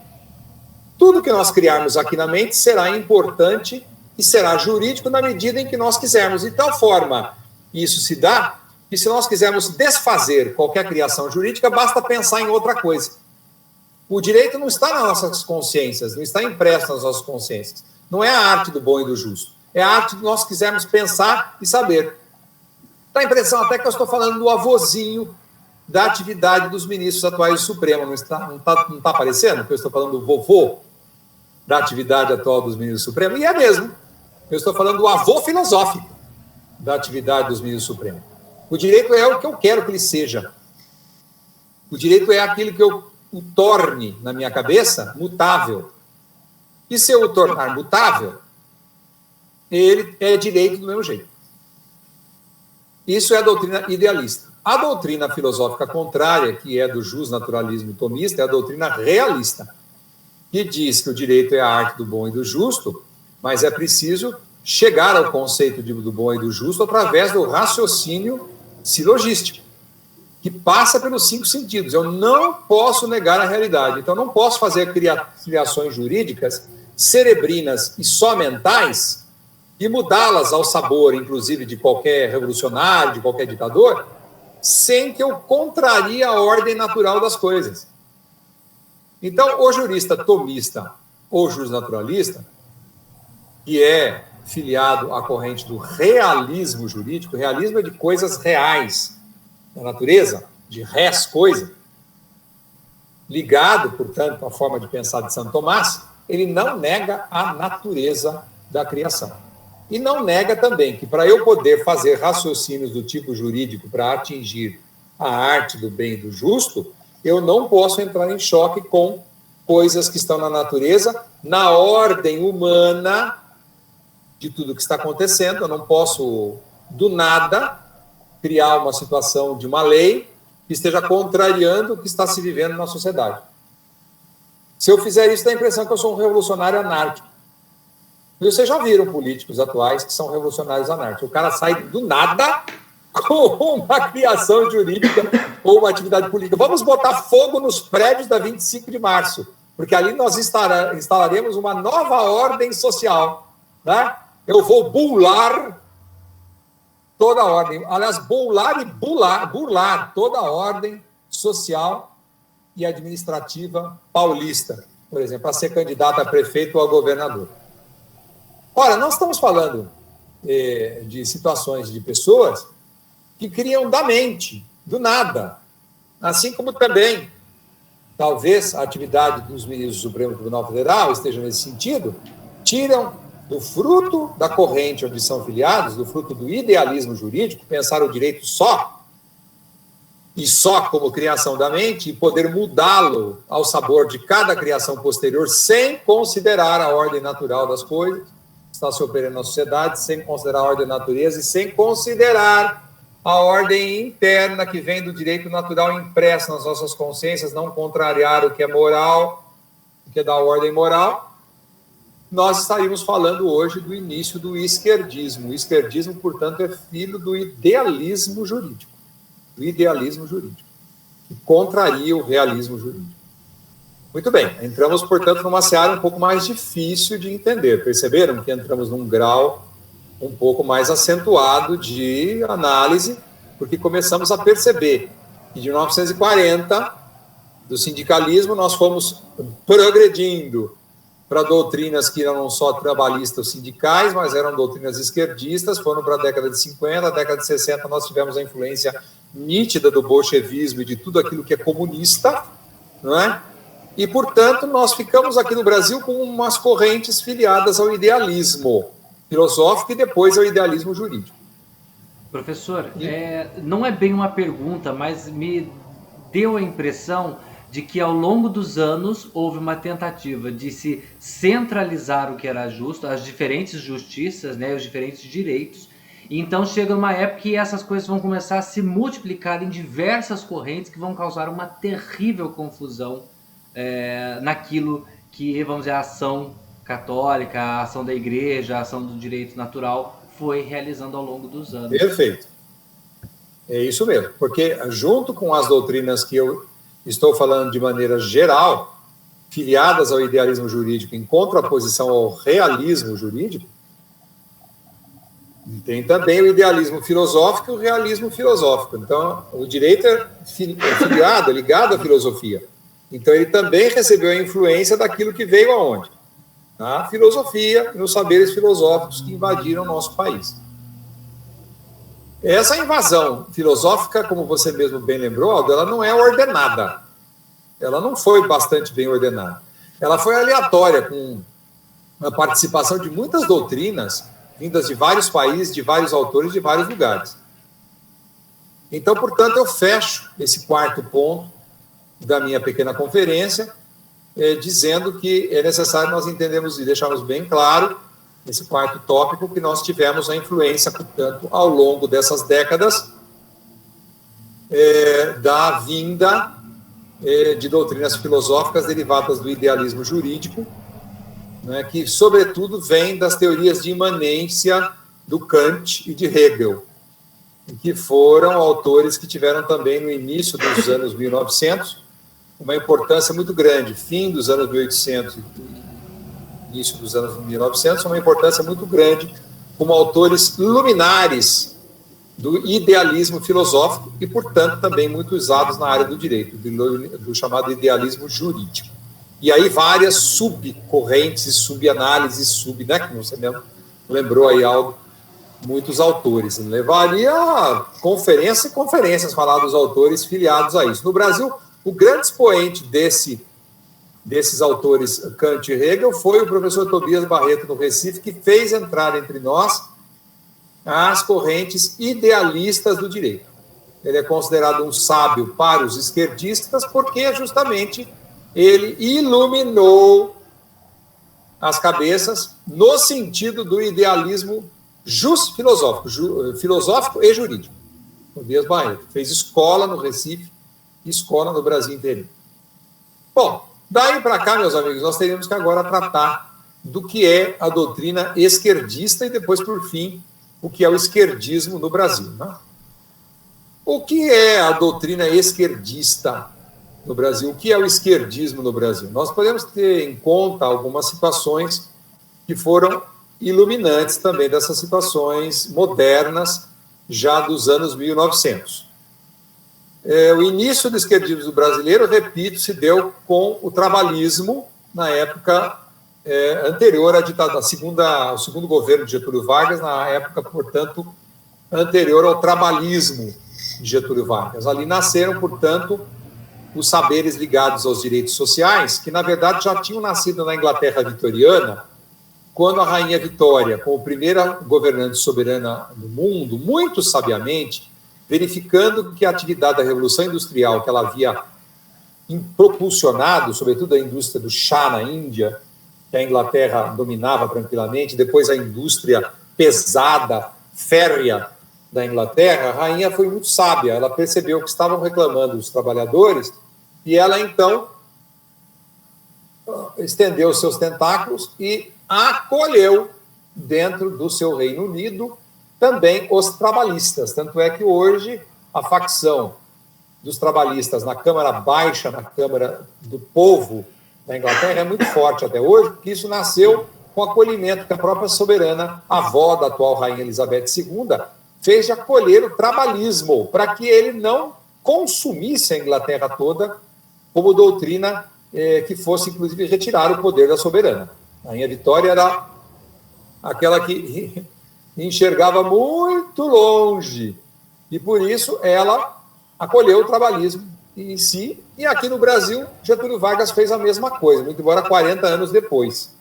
Tudo que nós criarmos aqui na mente será importante e será jurídico na medida em que nós quisermos. De tal forma, isso se dá que se nós quisermos desfazer qualquer criação jurídica, basta pensar em outra coisa. O direito não está nas nossas consciências, não está impresso nas nossas consciências. Não é a arte do bom e do justo. É a arte de nós quisermos pensar e saber. Dá a impressão até que eu estou falando do avôzinho da atividade dos ministros atuais do Supremo. Não está aparecendo que eu estou falando do vovô da atividade atual dos ministros do Supremo? E é mesmo. Eu estou falando do avô filosófico da atividade dos ministros do Supremo. O direito é o que eu quero que ele seja. O direito é aquilo que eu o torne, na minha cabeça, mutável. E se eu o tornar mutável, ele é direito do mesmo jeito. Isso é a doutrina idealista. A doutrina filosófica contrária, que é do justnaturalismo tomista, é a doutrina realista, que diz que o direito é a arte do bom e do justo, mas é preciso chegar ao conceito do bom e do justo através do raciocínio silogístico, que passa pelos 5 sentidos. Eu não posso negar a realidade. Então, não posso fazer criações jurídicas cerebrinas e só mentais e mudá-las ao sabor, inclusive, de qualquer revolucionário, de qualquer ditador, sem que eu contrarie a ordem natural das coisas. Então, o jurista tomista ou justnaturalista, que é filiado à corrente do realismo jurídico, o realismo é de coisas reais, da natureza, de res coisa, ligado, portanto, à forma de pensar de Santo Tomás, ele não nega a natureza da criação. E não nega também que, para eu poder fazer raciocínios do tipo jurídico para atingir a arte do bem e do justo, eu não posso entrar em choque com coisas que estão na natureza, na ordem humana de tudo que está acontecendo. Eu não posso, do nada, criar uma situação de uma lei que esteja contrariando o que está se vivendo na sociedade. Se eu fizer isso, dá a impressão que eu sou um revolucionário anárquico. E vocês já viram políticos atuais que são revolucionários anárquicos. O cara sai do nada com uma criação jurídica ou uma atividade política. Vamos botar fogo nos prédios da 25 de março, porque ali nós instalaremos uma nova ordem social. Né? Eu vou burlar toda a ordem, aliás, burlar toda a ordem social e administrativa paulista, por exemplo, para ser candidato a prefeito ou a governador. Ora, nós estamos falando de situações de pessoas que criam da mente, do nada, assim como também, talvez, a atividade dos ministros do Supremo Tribunal Federal esteja nesse sentido, tiram do fruto da corrente onde são filiados, do fruto do idealismo jurídico, pensar o direito só, e só como criação da mente, e poder mudá-lo ao sabor de cada criação posterior, sem considerar a ordem natural das coisas, que está se operando na sociedade, sem considerar a ordem da natureza, e sem considerar a ordem interna que vem do direito natural impresso nas nossas consciências, não contrariar o que é moral, o que é da ordem moral. Nós estaríamos falando hoje do início do esquerdismo. O esquerdismo, portanto, é filho do idealismo jurídico. Do idealismo jurídico, que contraria o realismo jurídico. Muito bem, entramos, portanto, numa seara um pouco mais difícil de entender. Perceberam que entramos num grau um pouco mais acentuado de análise, porque começamos a perceber que de 1940, do sindicalismo, nós fomos progredindo para doutrinas que eram não só trabalhistas ou sindicais, mas eram doutrinas esquerdistas. Foram para a década de 50, a década de 60 nós tivemos a influência nítida do bolchevismo e de tudo aquilo que é comunista, não é? E, portanto, nós ficamos aqui no Brasil com umas correntes filiadas ao idealismo filosófico e depois ao idealismo jurídico. Professor, não é bem uma pergunta, mas me deu a impressão de que ao longo dos anos houve uma tentativa de se centralizar o que era justo, as diferentes justiças, né, os diferentes direitos. E então chega uma época que essas coisas vão começar a se multiplicar em diversas correntes que vão causar uma terrível confusão naquilo que, vamos dizer, a ação católica, a ação da igreja, a ação do direito natural foi realizando ao longo dos anos. Perfeito. É isso mesmo, porque junto com as doutrinas que eu estou falando de maneira geral, filiadas ao idealismo jurídico em contraposição ao realismo jurídico, tem também o idealismo filosófico e o realismo filosófico. Então, o direito é filiado, ligado à filosofia. Então, ele também recebeu a influência daquilo que veio aonde? na filosofia e nos saberes filosóficos que invadiram o nosso país. Essa invasão filosófica, como você mesmo bem lembrou, Aldo, ela não é ordenada. Ela não foi bastante bem ordenada. Ela foi aleatória, com a participação de muitas doutrinas vindas de vários países, de vários autores, de vários lugares. Então, portanto, eu fecho esse quarto ponto da minha pequena conferência, dizendo que é necessário nós entendermos e deixarmos bem claro, nesse quarto tópico, que nós tivemos a influência, portanto, ao longo dessas décadas, da vinda de doutrinas filosóficas derivadas do idealismo jurídico, né, que, sobretudo, vem das teorias de imanência do Kant e de Hegel, que foram autores que tiveram também, no início dos anos 1900, uma importância muito grande, fim dos anos 1800 e início dos anos 1900, uma importância muito grande como autores luminares do idealismo filosófico e, portanto, também muito usados na área do direito, do chamado idealismo jurídico. E aí várias subcorrentes, subanálises, né, como você mesmo lembrou aí algo, muitos autores. Levaria conferências e conferências falar dos autores filiados a isso. No Brasil, o grande expoente desses autores Kant e Hegel foi o professor Tobias Barreto, no Recife, que fez entrar entre nós as correntes idealistas do direito. Ele é considerado um sábio para os esquerdistas porque, justamente, ele iluminou as cabeças no sentido do idealismo filosófico e jurídico. Tobias Barreto fez escola no Recife, escola no Brasil inteiro. Bom, daí para cá, meus amigos, nós teríamos que agora tratar do que é a doutrina esquerdista e depois, por fim, o que é o esquerdismo no Brasil. Né? O que é a doutrina esquerdista no Brasil? O que é o esquerdismo no Brasil? Nós podemos ter em conta algumas situações que foram iluminantes também dessas situações modernas já dos anos 1900. O início do esquerdismo brasileiro, repito, se deu com o trabalhismo na época anterior à ditadura, ao segundo governo de Getúlio Vargas, na época, portanto, anterior ao trabalhismo de Getúlio Vargas. Ali nasceram, portanto, os saberes ligados aos direitos sociais, que, na verdade, já tinham nascido na Inglaterra vitoriana, quando a Rainha Vitória, como primeira governante soberana do mundo, muito sabiamente, verificando que a atividade da Revolução Industrial que ela havia propulsionado, sobretudo a indústria do chá na Índia, que a Inglaterra dominava tranquilamente, depois a indústria pesada, férrea da Inglaterra, a rainha foi muito sábia, ela percebeu que estavam reclamando os trabalhadores e ela, então, estendeu seus tentáculos e acolheu dentro do seu Reino Unido também os trabalhistas. Tanto é que hoje a facção dos trabalhistas na Câmara Baixa, na Câmara do Povo da Inglaterra, é muito forte até hoje, porque isso nasceu com o acolhimento que a própria soberana, avó da atual Rainha Elizabeth II, fez de acolher o trabalhismo, para que ele não consumisse a Inglaterra toda como doutrina que fosse, inclusive, retirar o poder da soberana. A Rainha Vitória era aquela que enxergava muito longe, e por isso ela acolheu o trabalhismo em si, e aqui no Brasil, Getúlio Vargas fez a mesma coisa, muito embora 40 anos depois,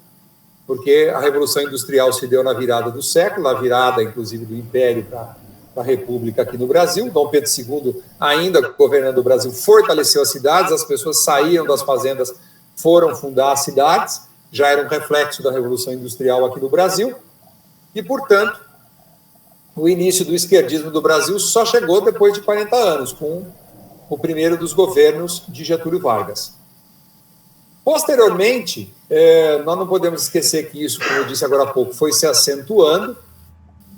porque a Revolução Industrial se deu na virada do século, na virada, inclusive, do Império para a República aqui no Brasil. Dom Pedro II, ainda governando o Brasil, fortaleceu as cidades, as pessoas saíram das fazendas, foram fundar as cidades, já era um reflexo da Revolução Industrial aqui no Brasil, e, portanto, o início do esquerdismo do Brasil só chegou depois de 40 anos, com o primeiro dos governos de Getúlio Vargas. Posteriormente, nós não podemos esquecer que isso, como eu disse agora há pouco, foi se acentuando,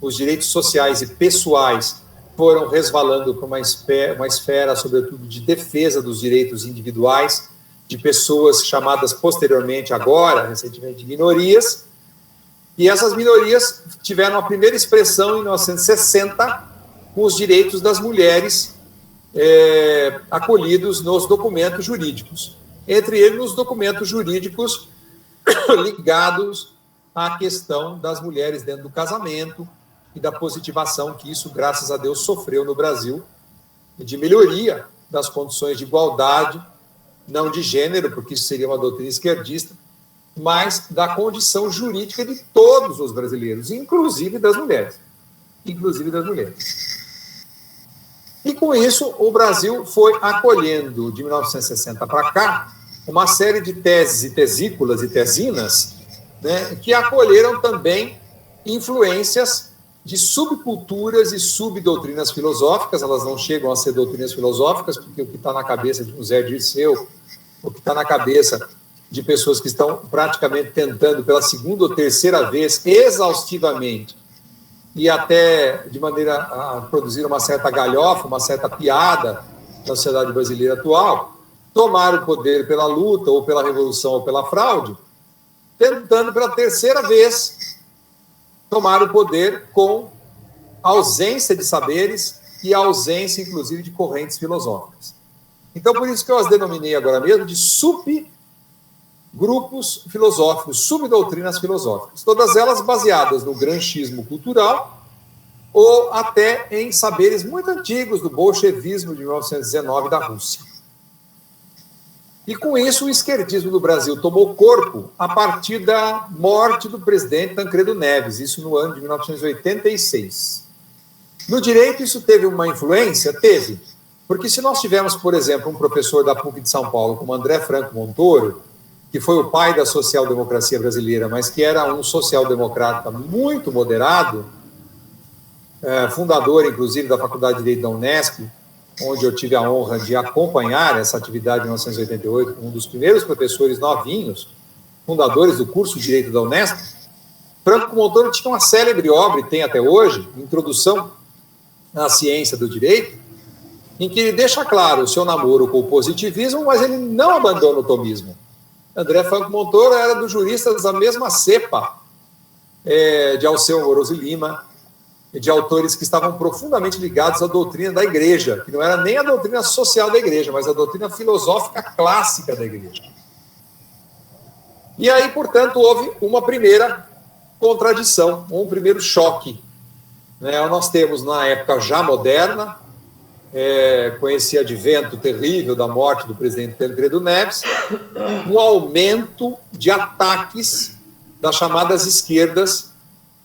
os direitos sociais e pessoais foram resvalando para uma esfera, sobretudo, de defesa dos direitos individuais, de pessoas chamadas posteriormente, agora, recentemente, de minorias, e essas minorias tiveram a primeira expressão em 1960 com os direitos das mulheres acolhidos nos documentos jurídicos. Entre eles, nos documentos jurídicos ligados à questão das mulheres dentro do casamento e da positivação que isso, graças a Deus, sofreu no Brasil, de melhoria das condições de igualdade, não de gênero, porque isso seria uma doutrina esquerdista, mas da condição jurídica de todos os brasileiros, inclusive das mulheres. Inclusive das mulheres. E com isso, o Brasil foi acolhendo, de 1960 para cá, uma série de teses e tesículas e tesinas, né, que acolheram também influências de subculturas e subdoutrinas filosóficas. Elas não chegam a ser doutrinas filosóficas, porque o que está na cabeça de um Zé Dirceu, o que está na cabeça de pessoas que estão praticamente tentando pela segunda ou terceira vez, exaustivamente, e até de maneira a produzir uma certa galhofa, uma certa piada na sociedade brasileira atual, tomar o poder pela luta, ou pela revolução, ou pela fraude, tentando pela terceira vez tomar o poder com ausência de saberes e ausência, inclusive, de correntes filosóficas. Então, por isso que eu as denominei agora mesmo de subgrupos filosóficos, subdoutrinas filosóficas, todas elas baseadas no granchismo cultural ou até em saberes muito antigos do bolchevismo de 1919 da Rússia. E com isso o esquerdismo no Brasil tomou corpo a partir da morte do presidente Tancredo Neves, isso no ano de 1986. No direito isso teve uma influência? Teve. Porque se nós tivermos, por exemplo, um professor da PUC de São Paulo como André Franco Montoro, que foi o pai da social-democracia brasileira, mas que era um social-democrata muito moderado, fundador, inclusive, da Faculdade de Direito da Unesp, onde eu tive a honra de acompanhar essa atividade em 1988, um dos primeiros professores novinhos, fundadores do curso de Direito da Unesp. Franco Montoro tinha uma célebre obra, e tem até hoje, Introdução à Ciência do Direito, em que ele deixa claro o seu namoro com o positivismo, mas ele não abandona o tomismo. André Franco Montoro era dos juristas da mesma cepa de Alceu Moroso Lima, de autores que estavam profundamente ligados à doutrina da Igreja, que não era nem a doutrina social da Igreja, mas a doutrina filosófica clássica da Igreja. E aí, portanto, houve uma primeira contradição, um primeiro choque. Nós temos, na época já moderna, com esse advento terrível da morte do presidente Tancredo Neves, um aumento de ataques das chamadas esquerdas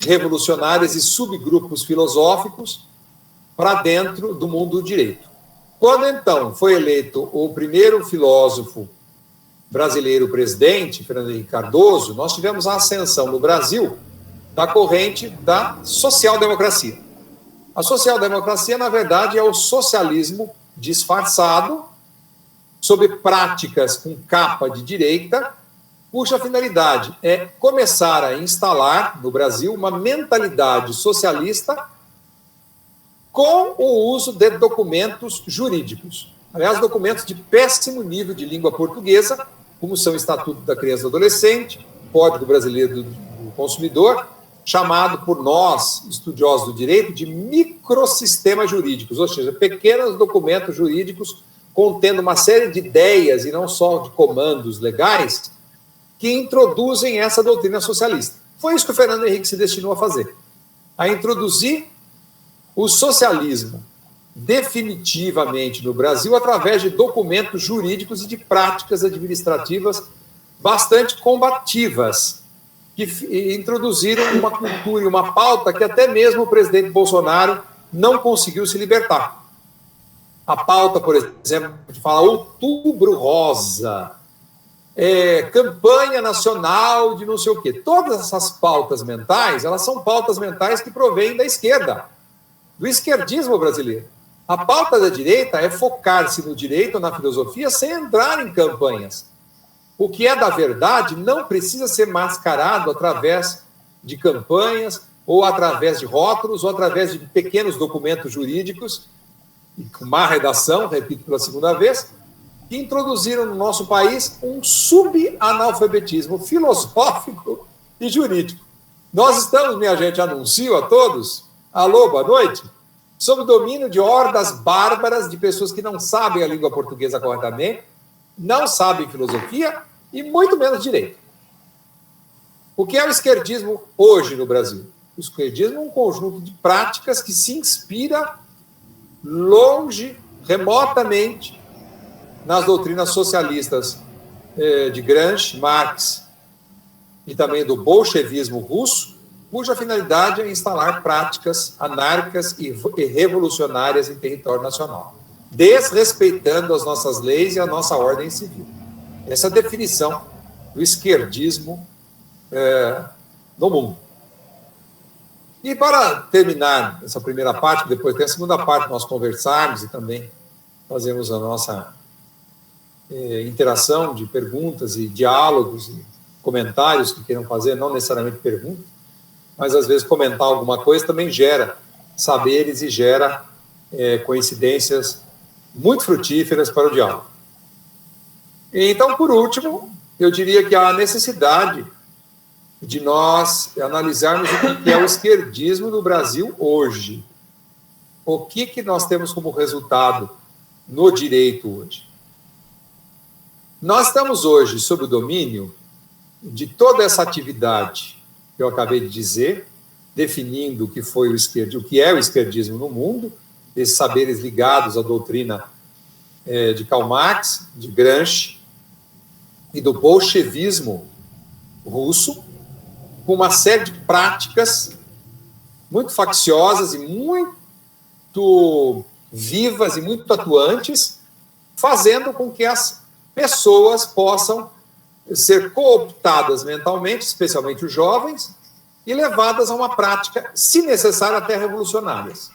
revolucionárias e subgrupos filosóficos para dentro do mundo do direito. Quando, então, foi eleito o primeiro filósofo brasileiro presidente, Fernando Henrique Cardoso, nós tivemos a ascensão no Brasil da corrente da social-democracia. A social-democracia, na verdade, é o socialismo disfarçado, sob práticas com capa de direita, cuja finalidade é começar a instalar no Brasil uma mentalidade socialista com o uso de documentos jurídicos. Aliás, documentos de péssimo nível de língua portuguesa, como são o Estatuto da Criança e do Adolescente, Código Brasileiro do Consumidor, chamado por nós, estudiosos do direito, de microsistemas jurídicos, ou seja, pequenos documentos jurídicos contendo uma série de ideias, e não só de comandos legais, que introduzem essa doutrina socialista. Foi isso que o Fernando Henrique se destinou a fazer, a introduzir o socialismo definitivamente no Brasil através de documentos jurídicos e de práticas administrativas bastante combativas, que introduziram uma cultura e uma pauta que até mesmo o presidente Bolsonaro não conseguiu se libertar. A pauta, por exemplo, de falar Outubro Rosa, campanha nacional de não sei o quê. Todas essas pautas mentais, elas são pautas mentais que provêm da esquerda, do esquerdismo brasileiro. A pauta da direita é focar-se no direito ou na filosofia sem entrar em campanhas. O que é da verdade não precisa ser mascarado através de campanhas, ou através de rótulos, ou através de pequenos documentos jurídicos, com má redação, repito pela segunda vez, que introduziram no nosso país um subanalfabetismo filosófico e jurídico. Nós estamos, minha gente, anuncio a todos, alô, boa noite, sob o domínio de hordas bárbaras de pessoas que não sabem a língua portuguesa corretamente, não sabem filosofia e muito menos direito. O que é o esquerdismo hoje no Brasil? O esquerdismo é um conjunto de práticas que se inspira longe, remotamente, nas doutrinas socialistas de Gramsci, Marx e também do bolchevismo russo, cuja finalidade é instalar práticas anárquicas e revolucionárias em território nacional, desrespeitando as nossas leis e a nossa ordem civil. Essa é a definição do esquerdismo no mundo. E para terminar essa primeira parte, depois tem a segunda parte, nós conversarmos e também fazemos a nossa interação de perguntas e diálogos e comentários que queiram fazer, não necessariamente perguntas, mas às vezes comentar alguma coisa também gera saberes e gera coincidências muito frutíferas para o diálogo. Então, por último, eu diria que há a necessidade de nós analisarmos o que é o esquerdismo no Brasil hoje. O que nós temos como resultado no direito hoje? Nós estamos hoje sob o domínio de toda essa atividade que eu acabei de dizer, definindo o que foi o que é o esquerdismo no mundo, esses saberes ligados à doutrina de Karl Marx, de Gramsci e do bolchevismo russo, com uma série de práticas muito facciosas e muito vivas e muito atuantes, fazendo com que as pessoas possam ser cooptadas mentalmente, especialmente os jovens, e levadas a uma prática, se necessário, até revolucionárias.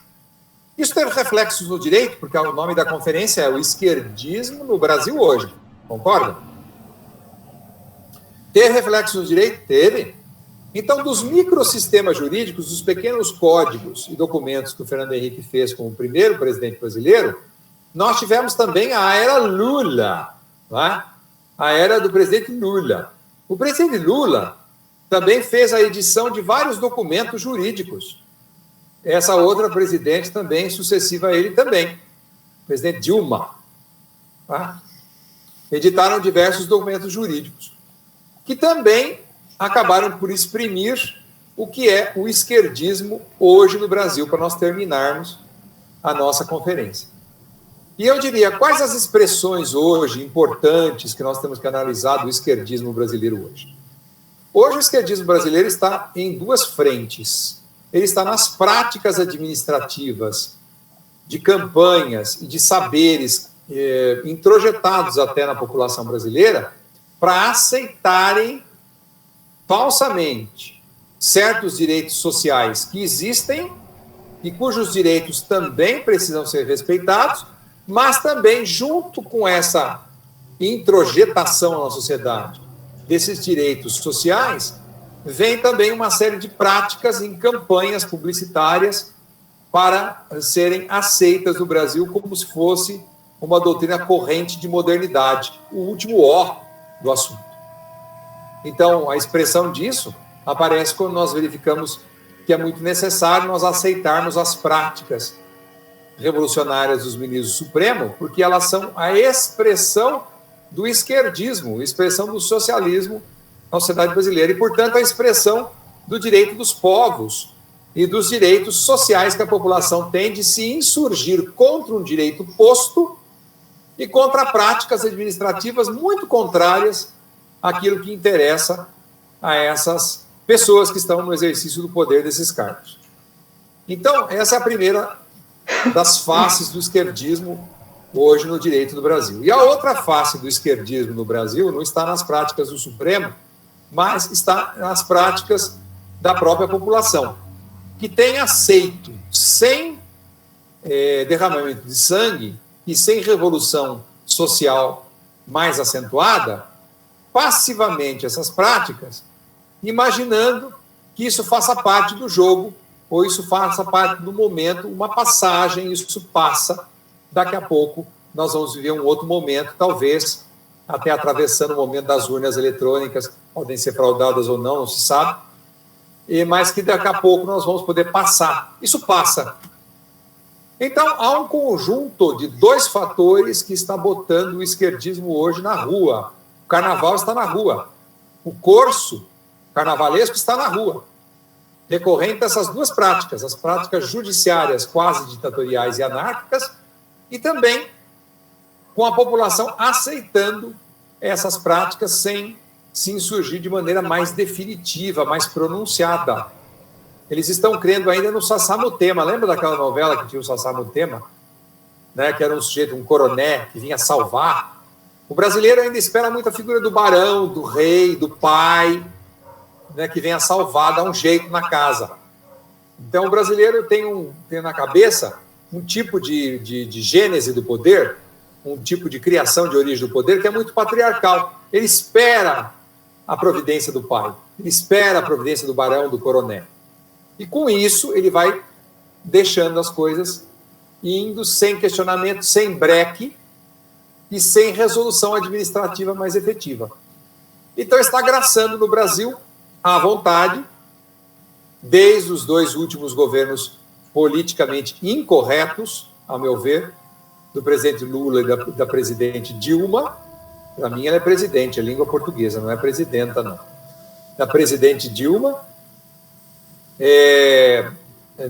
Isso teve reflexos no direito, porque o nome da conferência é o esquerdismo no Brasil hoje. Concorda? Teve reflexos no direito? Teve. Então, dos microsistemas jurídicos, dos pequenos códigos e documentos que o Fernando Henrique fez como primeiro presidente brasileiro, nós tivemos também a era Lula, não é? A era do presidente Lula. O presidente Lula também fez a edição de vários documentos jurídicos. Essa outra presidente também, sucessiva a ele também, o presidente Dilma, tá? Editaram diversos documentos jurídicos, que também acabaram por exprimir o que é o esquerdismo hoje no Brasil, para nós terminarmos a nossa conferência. E eu diria, quais as expressões hoje importantes que nós temos que analisar do esquerdismo brasileiro hoje? Hoje o esquerdismo brasileiro está em duas frentes. Ele está nas práticas administrativas, de campanhas e de saberes introjetados até na população brasileira, para aceitarem falsamente certos direitos sociais que existem e cujos direitos também precisam ser respeitados, mas também, junto com essa introjetação na sociedade desses direitos sociais, vem também uma série de práticas em campanhas publicitárias para serem aceitas no Brasil como se fosse uma doutrina corrente de modernidade, o último O do assunto. Então, a expressão disso aparece quando nós verificamos que é muito necessário nós aceitarmos as práticas revolucionárias dos ministros do Supremo, porque elas são a expressão do esquerdismo, a expressão do socialismo na sociedade brasileira e, portanto, a expressão do direito dos povos e dos direitos sociais que a população tem de se insurgir contra um direito posto e contra práticas administrativas muito contrárias àquilo que interessa a essas pessoas que estão no exercício do poder desses cargos. Então, essa é a primeira das faces do esquerdismo hoje no direito do Brasil. E a outra face do esquerdismo no Brasil não está nas práticas do Supremo, mas está nas práticas da própria população, que tem aceito, sem derramamento de sangue e sem revolução social mais acentuada, passivamente essas práticas, imaginando que isso faça parte do jogo ou isso faça parte do momento, uma passagem, isso passa, daqui a pouco nós vamos viver um outro momento, talvez até atravessando o momento das urnas eletrônicas, podem ser fraudadas ou não, não se sabe, mas que daqui a pouco nós vamos poder passar. Isso passa. Então, há um conjunto de dois fatores que está botando o esquerdismo hoje na rua. O carnaval está na rua. O corso carnavalesco está na rua, decorrente dessas duas práticas, as práticas judiciárias quase ditatoriais e anárquicas, e também com a população aceitando essas práticas sem se insurgir de maneira mais definitiva, mais pronunciada. Eles estão crendo ainda no Sassamutema. Lembra daquela novela que tinha o Sassamutema? Né, que era um sujeito, um coroné, que vinha salvar. O brasileiro ainda espera muito a figura do barão, do rei, do pai, né, que venha salvar, dar um jeito na casa. Então, o brasileiro tem na cabeça um tipo de gênese do poder, um tipo de criação de origem do poder que é muito patriarcal. Ele espera a providência do pai, ele espera a providência do barão, do coroné. E com isso, ele vai deixando as coisas indo sem questionamento, sem breque e sem resolução administrativa mais efetiva. Então, está graçando no Brasil à vontade, desde os 2 últimos governos politicamente incorretos, a meu ver, do presidente Lula e da presidente Dilma. Para mim, ela é presidente, é língua portuguesa, não é presidenta, não. Da presidente Dilma,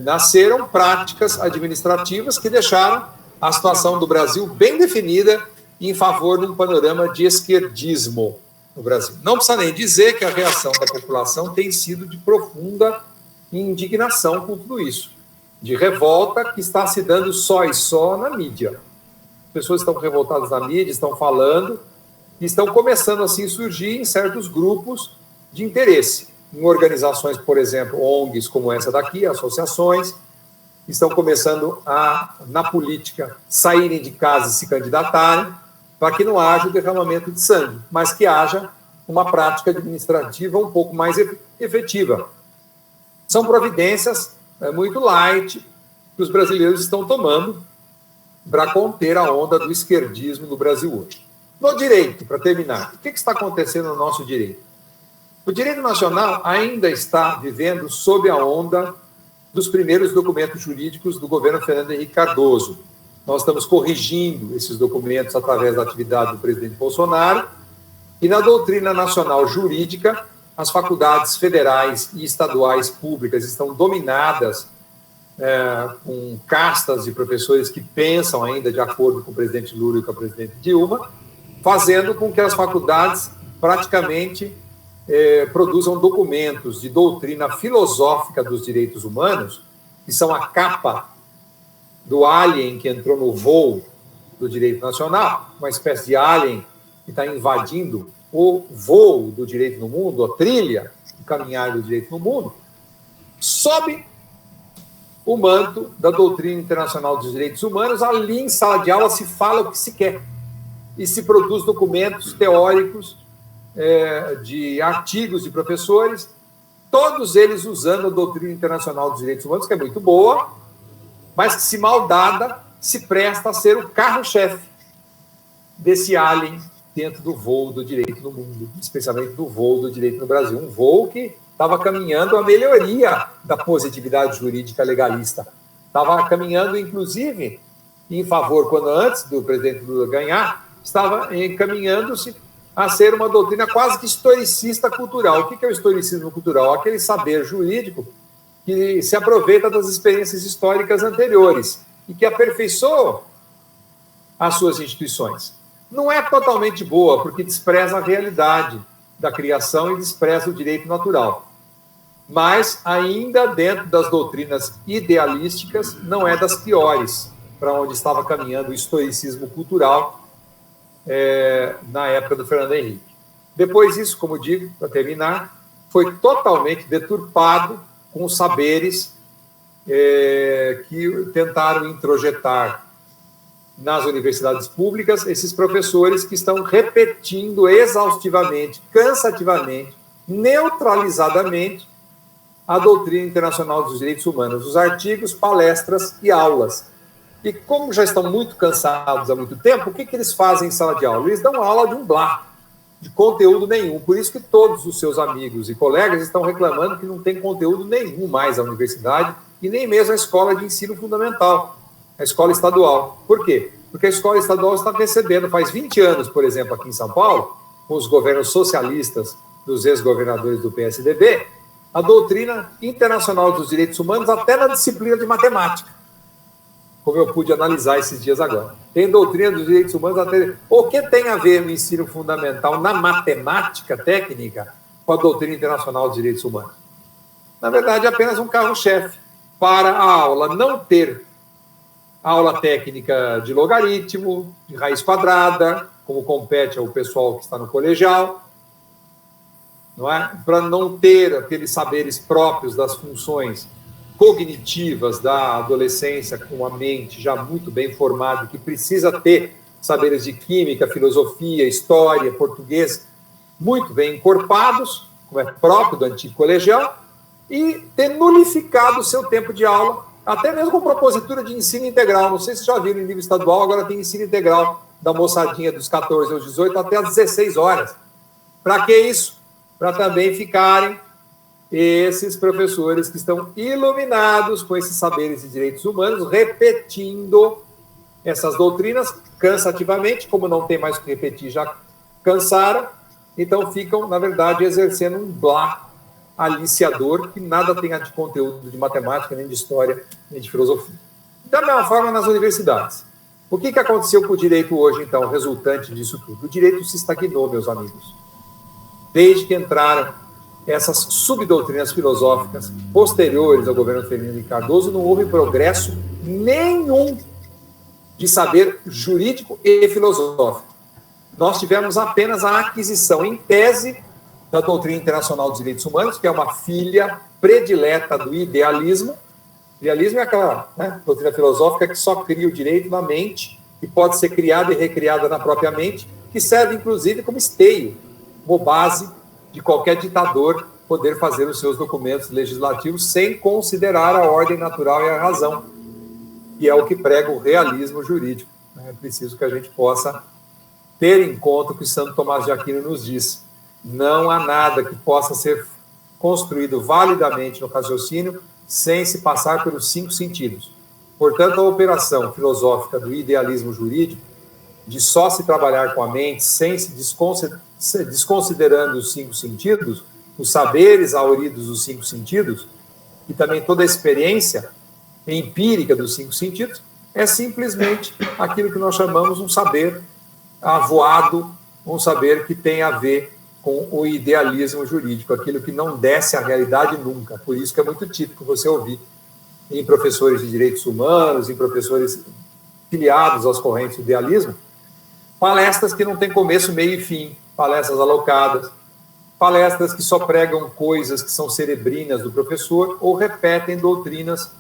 nasceram práticas administrativas que deixaram a situação do Brasil bem definida em favor de um panorama de esquerdismo no Brasil. Não precisa nem dizer que a reação da população tem sido de profunda indignação com tudo isso, de revolta que está se dando só e só na mídia. As pessoas estão revoltadas na mídia, estão falando, e estão começando assim a surgir em certos grupos de interesse. Em organizações, por exemplo, ONGs como essa daqui, associações, estão começando a, na política, saírem de casa e se candidatarem, para que não haja o derramamento de sangue, mas que haja uma prática administrativa um pouco mais efetiva. São providências muito light que os brasileiros estão tomando para conter a onda do esquerdismo no Brasil hoje. No direito, para terminar, o que está acontecendo no nosso direito? O direito nacional ainda está vivendo sob a onda dos primeiros documentos jurídicos do governo Fernando Henrique Cardoso. Nós estamos corrigindo esses documentos através da atividade do presidente Bolsonaro, e na doutrina nacional jurídica, as faculdades federais e estaduais públicas estão dominadas com castas de professores que pensam ainda de acordo com o presidente Lula e com a presidente Dilma, fazendo com que as faculdades praticamente produzam documentos de doutrina filosófica dos direitos humanos, que são a capa do alien que entrou no voo do direito nacional, uma espécie de alien que está invadindo o voo do direito no mundo, a trilha, o caminhar do direito no mundo, sob o manto da doutrina internacional dos direitos humanos. Ali em sala de aula se fala o que se quer e se produz documentos teóricos de artigos de professores, todos eles usando a doutrina internacional dos direitos humanos, que é muito boa, mas que, se mal dada, se presta a ser o carro-chefe desse alien dentro do voo do direito no mundo, especialmente do voo do direito no Brasil. Um voo que estava caminhando a melhoria da positividade jurídica legalista. Estava caminhando, inclusive, em favor, quando antes do presidente Lula ganhar, estava encaminhando-se a ser uma doutrina quase que historicista cultural. O que é o historicismo cultural? Aquele saber jurídico que se aproveita das experiências históricas anteriores e que aperfeiçoa as suas instituições. Não é totalmente boa, porque despreza a realidade da criação e despreza o direito natural. Mas, ainda dentro das doutrinas idealísticas, não é das piores, para onde estava caminhando o historicismo cultural na época do Fernando Henrique. Depois disso, como digo, para terminar, foi totalmente deturpado com os saberes que tentaram introjetar nas universidades públicas esses professores que estão repetindo exaustivamente, cansativamente, neutralizadamente a doutrina internacional dos direitos humanos, os artigos, palestras e aulas. E como já estão muito cansados há muito tempo, o que eles fazem em sala de aula? Eles dão aula de um blá, de conteúdo nenhum. Por isso que todos os seus amigos e colegas estão reclamando que não tem conteúdo nenhum mais a universidade e nem mesmo a escola de ensino fundamental, a escola estadual. Por quê? Porque a escola estadual está recebendo, faz 20 anos, por exemplo, aqui em São Paulo, com os governos socialistas dos ex-governadores do PSDB, a doutrina internacional dos direitos humanos até na disciplina de matemática, como eu pude analisar esses dias agora. Tem doutrina dos direitos humanos até... O que tem a ver o ensino fundamental na matemática técnica com a doutrina internacional dos direitos humanos? Na verdade, é apenas um carro-chefe para a aula não ter aula técnica de logaritmo, de raiz quadrada, como compete ao pessoal que está no colegial, não é? Para não ter aqueles saberes próprios das funções cognitivas da adolescência, com a mente já muito bem formada, que precisa ter saberes de química, filosofia, história, português, muito bem encorpados, como é próprio do antigo colegial, e ter nulificado o seu tempo de aula, até mesmo com propositura de ensino integral. Não sei se já viram em nível estadual, agora tem ensino integral da moçadinha dos 14 aos 18 até às 16 horas. Para que isso? Para também ficarem esses professores que estão iluminados com esses saberes de direitos humanos, repetindo essas doutrinas cansativamente, como não tem mais o que repetir, já cansaram, então ficam, na verdade, exercendo um blá aliciador que nada tem de conteúdo de matemática, nem de história, nem de filosofia. Da mesma forma nas universidades. O que aconteceu com o direito hoje, então, resultante disso tudo? O direito se estagnou, meus amigos. Desde que entraram essas subdoutrinas filosóficas posteriores ao governo Fernando Henrique Cardoso, não houve progresso nenhum de saber jurídico e filosófico. Nós tivemos apenas a aquisição, em tese, da doutrina internacional dos direitos humanos, que é uma filha predileta do idealismo. Idealismo é aquela doutrina filosófica que só cria o direito na mente, e pode ser criada e recriada na própria mente, que serve, inclusive, como esteio, como base de qualquer ditador poder fazer os seus documentos legislativos sem considerar a ordem natural e a razão, que é o que prega o realismo jurídico. É preciso que a gente possa ter em conta o que Santo Tomás de Aquino nos diz. Não há nada que possa ser construído validamente no raciocínio sem se passar pelos 5 sentidos. Portanto, a operação filosófica do idealismo jurídico, de só se trabalhar com a mente, sem se desconsiderando os 5 sentidos, os saberes auridos dos 5 sentidos, e também toda a experiência empírica dos 5 sentidos, é simplesmente aquilo que nós chamamos um saber avoado, um saber que tem a ver com o idealismo jurídico, aquilo que não desce à realidade nunca. Por isso que é muito típico você ouvir em professores de direitos humanos, em professores filiados às correntes do idealismo, palestras que não têm começo, meio e fim, palestras alocadas, palestras que só pregam coisas que são cerebrinas do professor ou repetem doutrinas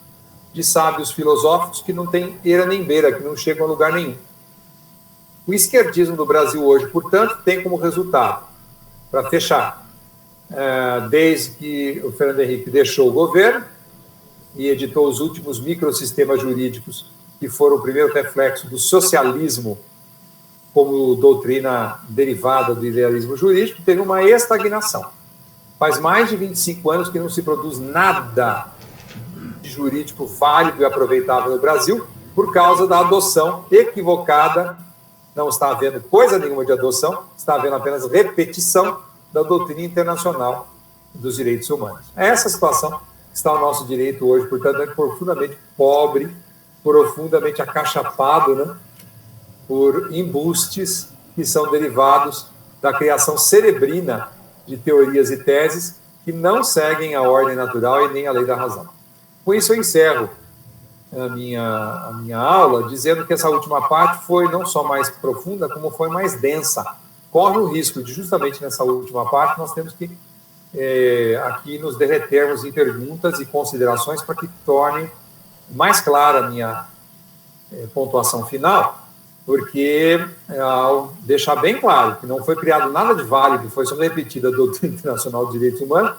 de sábios filosóficos que não têm eira nem beira, que não chegam a lugar nenhum. O esquerdismo do Brasil hoje, portanto, tem como resultado, para fechar, desde que o Fernando Henrique deixou o governo e editou os últimos microsistemas jurídicos, que foram o primeiro reflexo do socialismo como doutrina derivada do idealismo jurídico, teve uma estagnação. Faz mais de 25 anos que não se produz nada de jurídico válido e aproveitável no Brasil por causa da adoção equivocada. Não está havendo coisa nenhuma de adoção, está havendo apenas repetição da doutrina internacional dos direitos humanos. Essa situação está o nosso direito hoje, portanto, é profundamente pobre, profundamente acachapado, né, por embustes que são derivados da criação cerebrina de teorias e teses que não seguem a ordem natural e nem a lei da razão. Com isso, eu encerro a minha aula, dizendo que essa última parte foi não só mais profunda, como foi mais densa. Corre o risco de, justamente nessa última parte, nós temos que aqui nos derretermos em perguntas e considerações para que tornem mais clara a minha pontuação final, porque ao deixar bem claro que não foi criado nada de válido, foi só repetida a doutrina internacional de direitos humanos,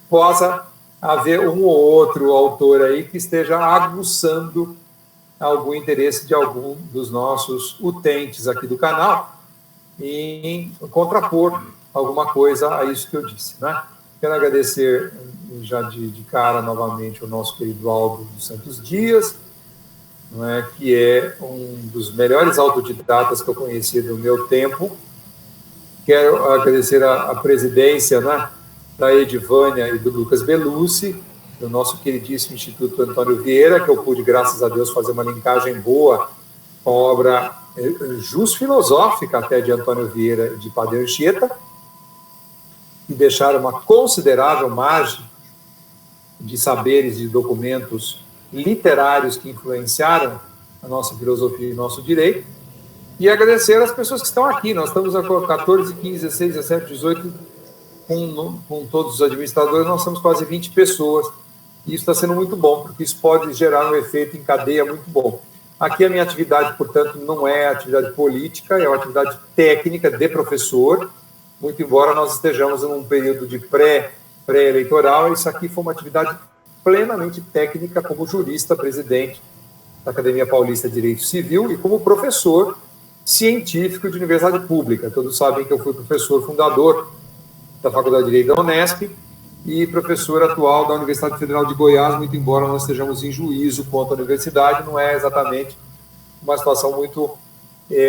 possa haver um ou outro autor aí que esteja aguçando algum interesse de algum dos nossos utentes aqui do canal em contrapor alguma coisa a isso que eu disse, né? Quero agradecer já de cara novamente o nosso querido Aldo dos Santos Dias, não é, que é um dos melhores autodidatas que eu conheci do meu tempo, Quero agradecer a presidência, né, da Edivânia e do Lucas Belucci, do nosso queridíssimo Instituto Antônio Vieira, que eu pude, graças a Deus, fazer uma linkagem boa com a obra filosófica até de Antônio Vieira e de Padre Anchieta, e deixar uma considerável margem de saberes e de documentos literários que influenciaram a nossa filosofia e nosso direito, e agradecer às pessoas que estão aqui. Nós estamos a 14, 15, 16, 17, 18, com todos os administradores, nós somos quase 20 pessoas, e isso está sendo muito bom, porque isso pode gerar um efeito em cadeia muito bom. Aqui a minha atividade, portanto, não é atividade política, é uma atividade técnica de professor, muito embora nós estejamos em um período de pré-eleitoral, isso aqui foi uma atividade plenamente técnica como jurista, presidente da Academia Paulista de Direito Civil e como professor científico de universidade pública. Todos sabem que eu fui professor fundador da Faculdade de Direito da Unesp e professor atual da Universidade Federal de Goiás, muito embora nós estejamos em juízo contra a universidade, não é exatamente uma situação muito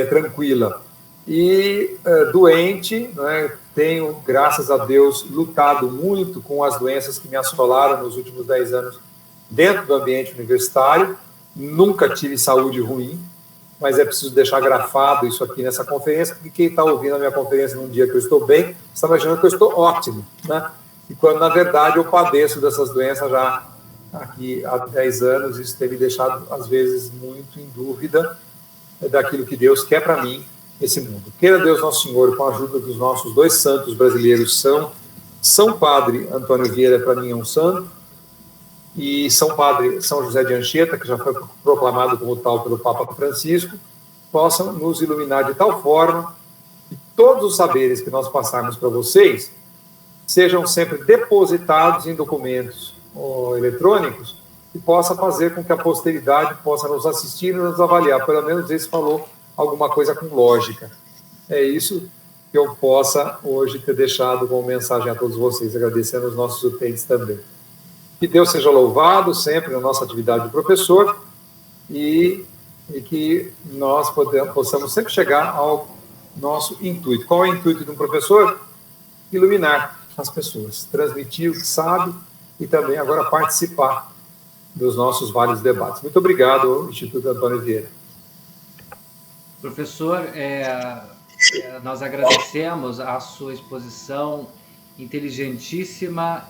tranquila. E doente, né, tenho, graças a Deus, lutado muito com as doenças que me assolaram nos últimos 10 anos dentro do ambiente universitário, nunca tive saúde ruim, mas é preciso deixar grafado isso aqui nessa conferência, porque quem está ouvindo a minha conferência num dia que eu estou bem, está imaginando que eu estou ótimo, né? E quando, na verdade, eu padeço dessas doenças já aqui há 10 anos, isso tem me deixado, às vezes, muito em dúvida daquilo que Deus quer para mim, esse mundo. Queira Deus Nosso Senhor, com a ajuda dos nossos 2 santos brasileiros, São Padre Antônio Vieira, para mim é um santo, e São José de Anchieta, que já foi proclamado como tal pelo Papa Francisco, possam nos iluminar de tal forma que todos os saberes que nós passarmos para vocês sejam sempre depositados em documentos eletrônicos e possa fazer com que a posteridade possa nos assistir e nos avaliar. Pelo menos esse falou alguma coisa com lógica. É isso que eu possa hoje ter deixado como mensagem a todos vocês, agradecendo os nossos utentes também. Que Deus seja louvado sempre na nossa atividade de professor e que nós possamos sempre chegar ao nosso intuito. Qual é o intuito de um professor? Iluminar as pessoas, transmitir o que sabe e também agora participar dos nossos vários debates. Muito obrigado, Instituto Antônio Vieira. Professor, nós agradecemos a sua exposição inteligentíssima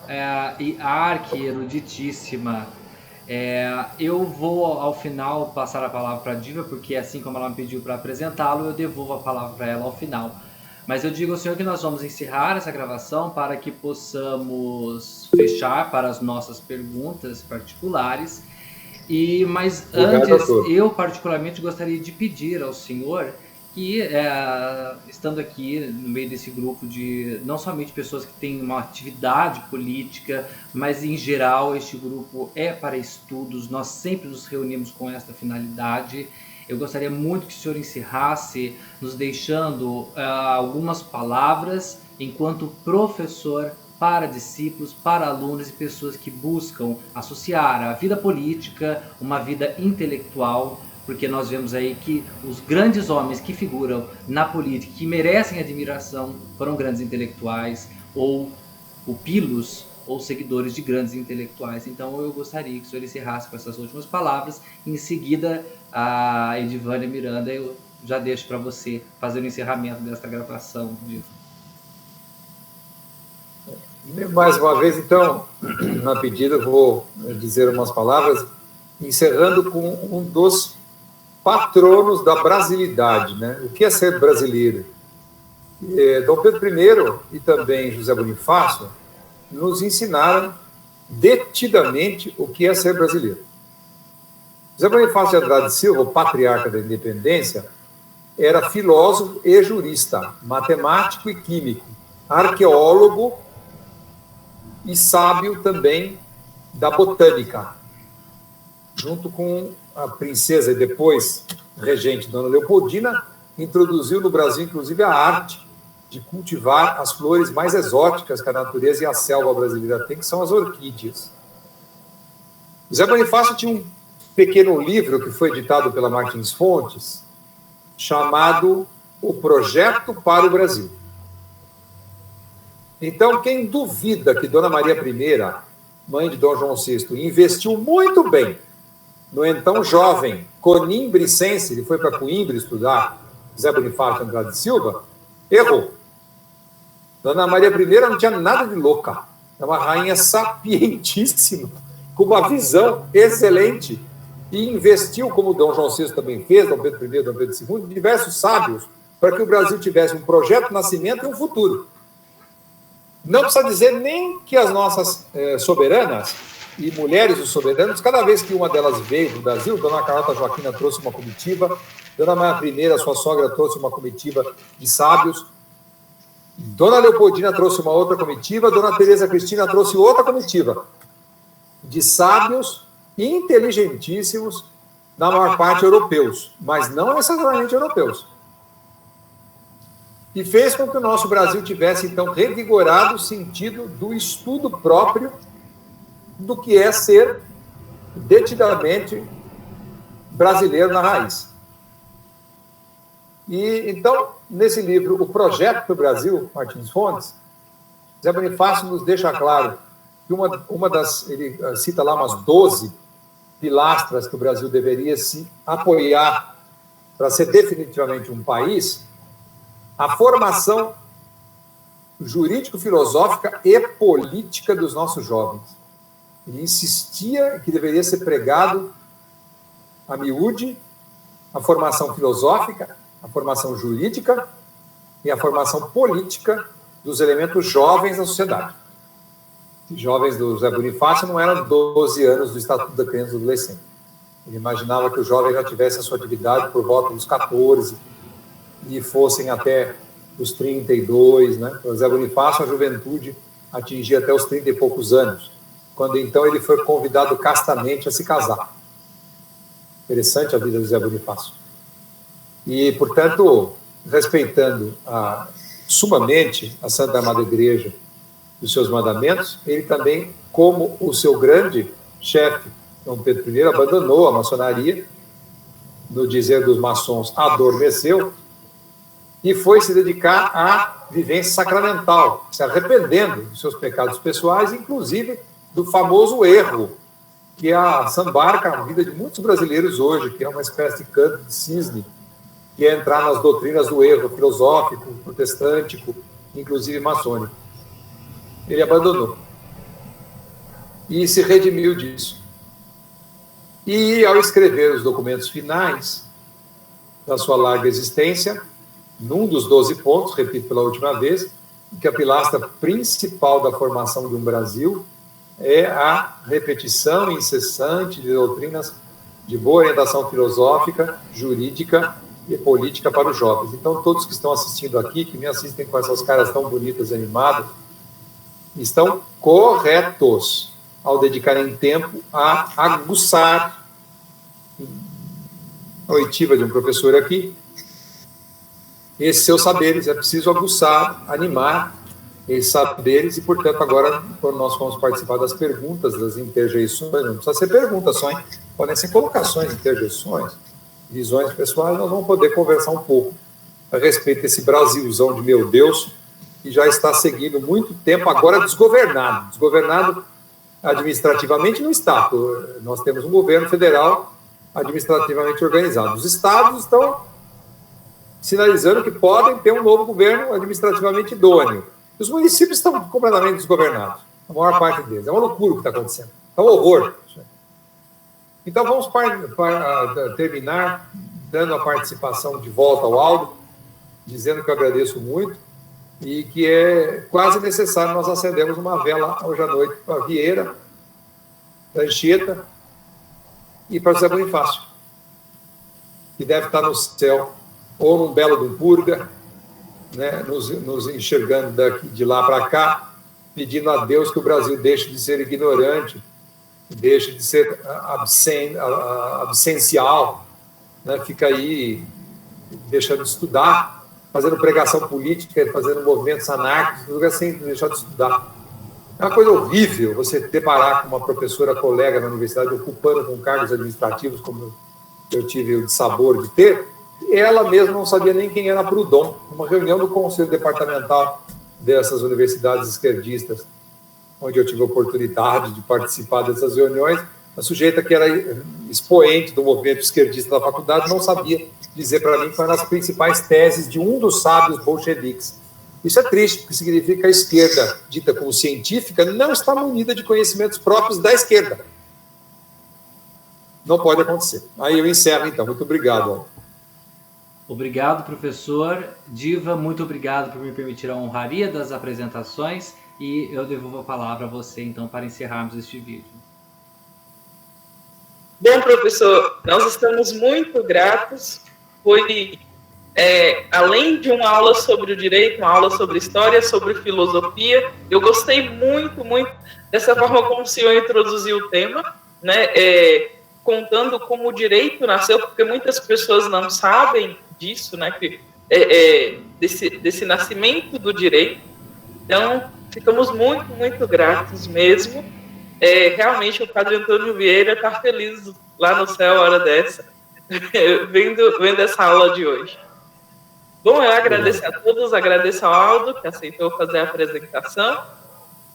e arqui-eruditíssima. Eu vou, ao final, passar a palavra para a Diva, porque assim como ela me pediu para apresentá-lo, eu devolvo a palavra para ela ao final. Mas eu digo ao senhor que nós vamos encerrar essa gravação para que possamos fechar para as nossas perguntas particulares. Mas antes, eu particularmente gostaria de pedir ao senhor que, estando aqui no meio desse grupo de não somente pessoas que têm uma atividade política, mas em geral este grupo é para estudos, nós sempre nos reunimos com esta finalidade. Eu gostaria muito que o senhor encerrasse nos deixando algumas palavras enquanto professor para discípulos, para alunos e pessoas que buscam associar a vida política, uma vida intelectual, porque nós vemos aí que os grandes homens que figuram na política, que merecem admiração, foram grandes intelectuais, ou pupilos, ou seguidores de grandes intelectuais. Então eu gostaria que o senhor encerrasse com essas últimas palavras. Em seguida, a Edivânia Miranda, eu já deixo para você fazer o encerramento desta gravação. Mais uma vez, então, na pedida, eu vou dizer umas palavras, encerrando com um dos patronos da brasilidade, né? O que é ser brasileiro? Dom Pedro I e também José Bonifácio nos ensinaram detidamente o que é ser brasileiro. José Bonifácio de Andrade Silva, o patriarca da independência, era filósofo e jurista, matemático e químico, arqueólogo e sábio também da botânica, junto com a princesa e depois regente Dona Leopoldina, introduziu no Brasil, inclusive, a arte de cultivar as flores mais exóticas que a natureza e a selva brasileira tem, que são as orquídeas. José Bonifácio tinha um pequeno livro que foi editado pela Martins Fontes, chamado O Projeto para o Brasil. Então, quem duvida que Dona Maria I, mãe de Dom João VI, investiu muito bem no então jovem conimbricense, ele foi para Coimbra estudar, José Bonifácio Andrade de Silva, errou. Dona Maria I não tinha nada de louca, é uma rainha sapientíssima, com uma visão excelente, e investiu, como Dom João VI também fez, Dom Pedro I, Dom Pedro II, diversos sábios, para que o Brasil tivesse um projeto de nascimento e um futuro. Não precisa dizer nem que as nossas soberanas e mulheres dos soberanos, cada vez que uma delas veio para o Brasil, Dona Carlota Joaquina trouxe uma comitiva, Dona Maria I, sua sogra, trouxe uma comitiva de sábios, Dona Leopoldina trouxe uma outra comitiva, Dona Teresa Cristina trouxe outra comitiva de sábios inteligentíssimos, na maior parte europeus, mas não necessariamente europeus. E fez com que o nosso Brasil tivesse, então, revigorado o sentido do estudo próprio do que é ser detidamente brasileiro na raiz. E, então, nesse livro, O Projeto para o Brasil, Martins Fontes, Zé Bonifácio nos deixa claro que uma das, ele cita lá umas 12 pilastras que o Brasil deveria se apoiar para ser definitivamente um país, a formação jurídico-filosófica e política dos nossos jovens. Ele insistia que deveria ser pregado a miúde a formação filosófica, a formação jurídica e a formação política dos elementos jovens da sociedade. Os jovens do José Bonifácio não eram 12 anos do Estatuto da Criança e do Adolescente. Ele imaginava que o jovem já tivesse a sua atividade por volta dos 14 e fossem até os 32, né? O José Bonifácio, a juventude atingia até os 30 e poucos anos, quando então ele foi convidado castamente a se casar. Interessante a vida do José Bonifácio. E, portanto, respeitando sumamente a Santa Amada Igreja e os seus mandamentos, ele também, como o seu grande chefe, Dom Pedro I, abandonou a maçonaria, no dizer dos maçons, adormeceu, e foi se dedicar à vivência sacramental, se arrependendo dos seus pecados pessoais, inclusive do famoso erro, que assambarca a vida de muitos brasileiros hoje, que é uma espécie de canto de cisne, que é entrar nas doutrinas do erro filosófico, protestântico, inclusive maçônico. Ele abandonou. E se redimiu disso. E, ao escrever os documentos finais da sua larga existência, num dos 12 pontos, repito pela última vez, que a pilastra principal da formação de um Brasil é a repetição incessante de doutrinas de boa orientação filosófica, jurídica e política para os jovens. Então, todos que estão assistindo aqui, que me assistem com essas caras tão bonitas e animadas, estão corretos ao dedicarem tempo a aguçar a oitiva de um professor aqui, esses seus saberes. É preciso aguçar, animar esses saberes e, portanto, agora, quando nós vamos participar das perguntas, das interjeições, não precisa ser perguntas só, hein? Podem ser colocações, interjeições, visões pessoais, nós vamos poder conversar um pouco a respeito desse Brasilzão de meu Deus, que já está seguindo muito tempo, agora desgovernado. Desgovernado administrativamente não está. Nós temos um governo federal administrativamente organizado. Os estados estão sinalizando que podem ter um novo governo administrativamente idôneo. Os municípios estão completamente desgovernados, a maior parte deles. É uma loucura o que está acontecendo. É um horror. Então, vamos terminar dando a participação de volta ao Aldo, dizendo que eu agradeço muito e que é quase necessário nós acendermos uma vela hoje à noite para Vieira, para Anchieta e para José Bonifácio, que deve estar no céu ou num belo de um purga, né, nos enxergando de lá para cá, pedindo a Deus que o Brasil deixe de ser ignorante, deixe de ser absencial, né, fica aí deixando de estudar, fazendo pregação política, fazendo movimentos anárquicos, sem deixar de estudar. É uma coisa horrível você deparar com uma professora colega na universidade ocupando com cargos administrativos, como eu tive o dissabor de ter. Ela mesma não sabia nem quem era Proudhon. Uma reunião do Conselho Departamental dessas universidades esquerdistas, onde eu tive a oportunidade de participar dessas reuniões, a sujeita que era expoente do movimento esquerdista da faculdade não sabia dizer para mim quais eram as principais teses de um dos sábios bolcheviques. Isso é triste, porque significa que a esquerda, dita como científica, não está munida de conhecimentos próprios da esquerda. Não pode acontecer. Aí eu encerro, então. Muito obrigado. Obrigado, professor. Diva, muito obrigado por me permitir a honraria das apresentações e eu devolvo a palavra a você, então, para encerrarmos este vídeo. Bom, professor, nós estamos muito gratos. Foi, além de uma aula sobre o direito, uma aula sobre história, sobre filosofia, eu gostei muito, muito dessa forma como o senhor introduziu o tema, né? Contando como o direito nasceu, porque muitas pessoas não sabem disso, né? Desse nascimento do direito. Então, ficamos muito, muito gratos mesmo. Realmente, o Padre Antônio Vieira está feliz lá no céu, a hora dessa, vendo essa aula de hoje. Bom, eu agradeço a todos, agradeço ao Aldo, que aceitou fazer a apresentação,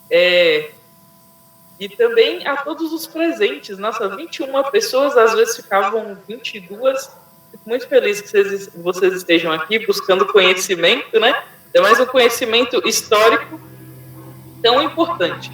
e também a todos os presentes. Nossa, 21 pessoas, às vezes ficavam 22. Fico muito feliz que vocês estejam aqui buscando conhecimento, né? É mais um conhecimento histórico tão importante.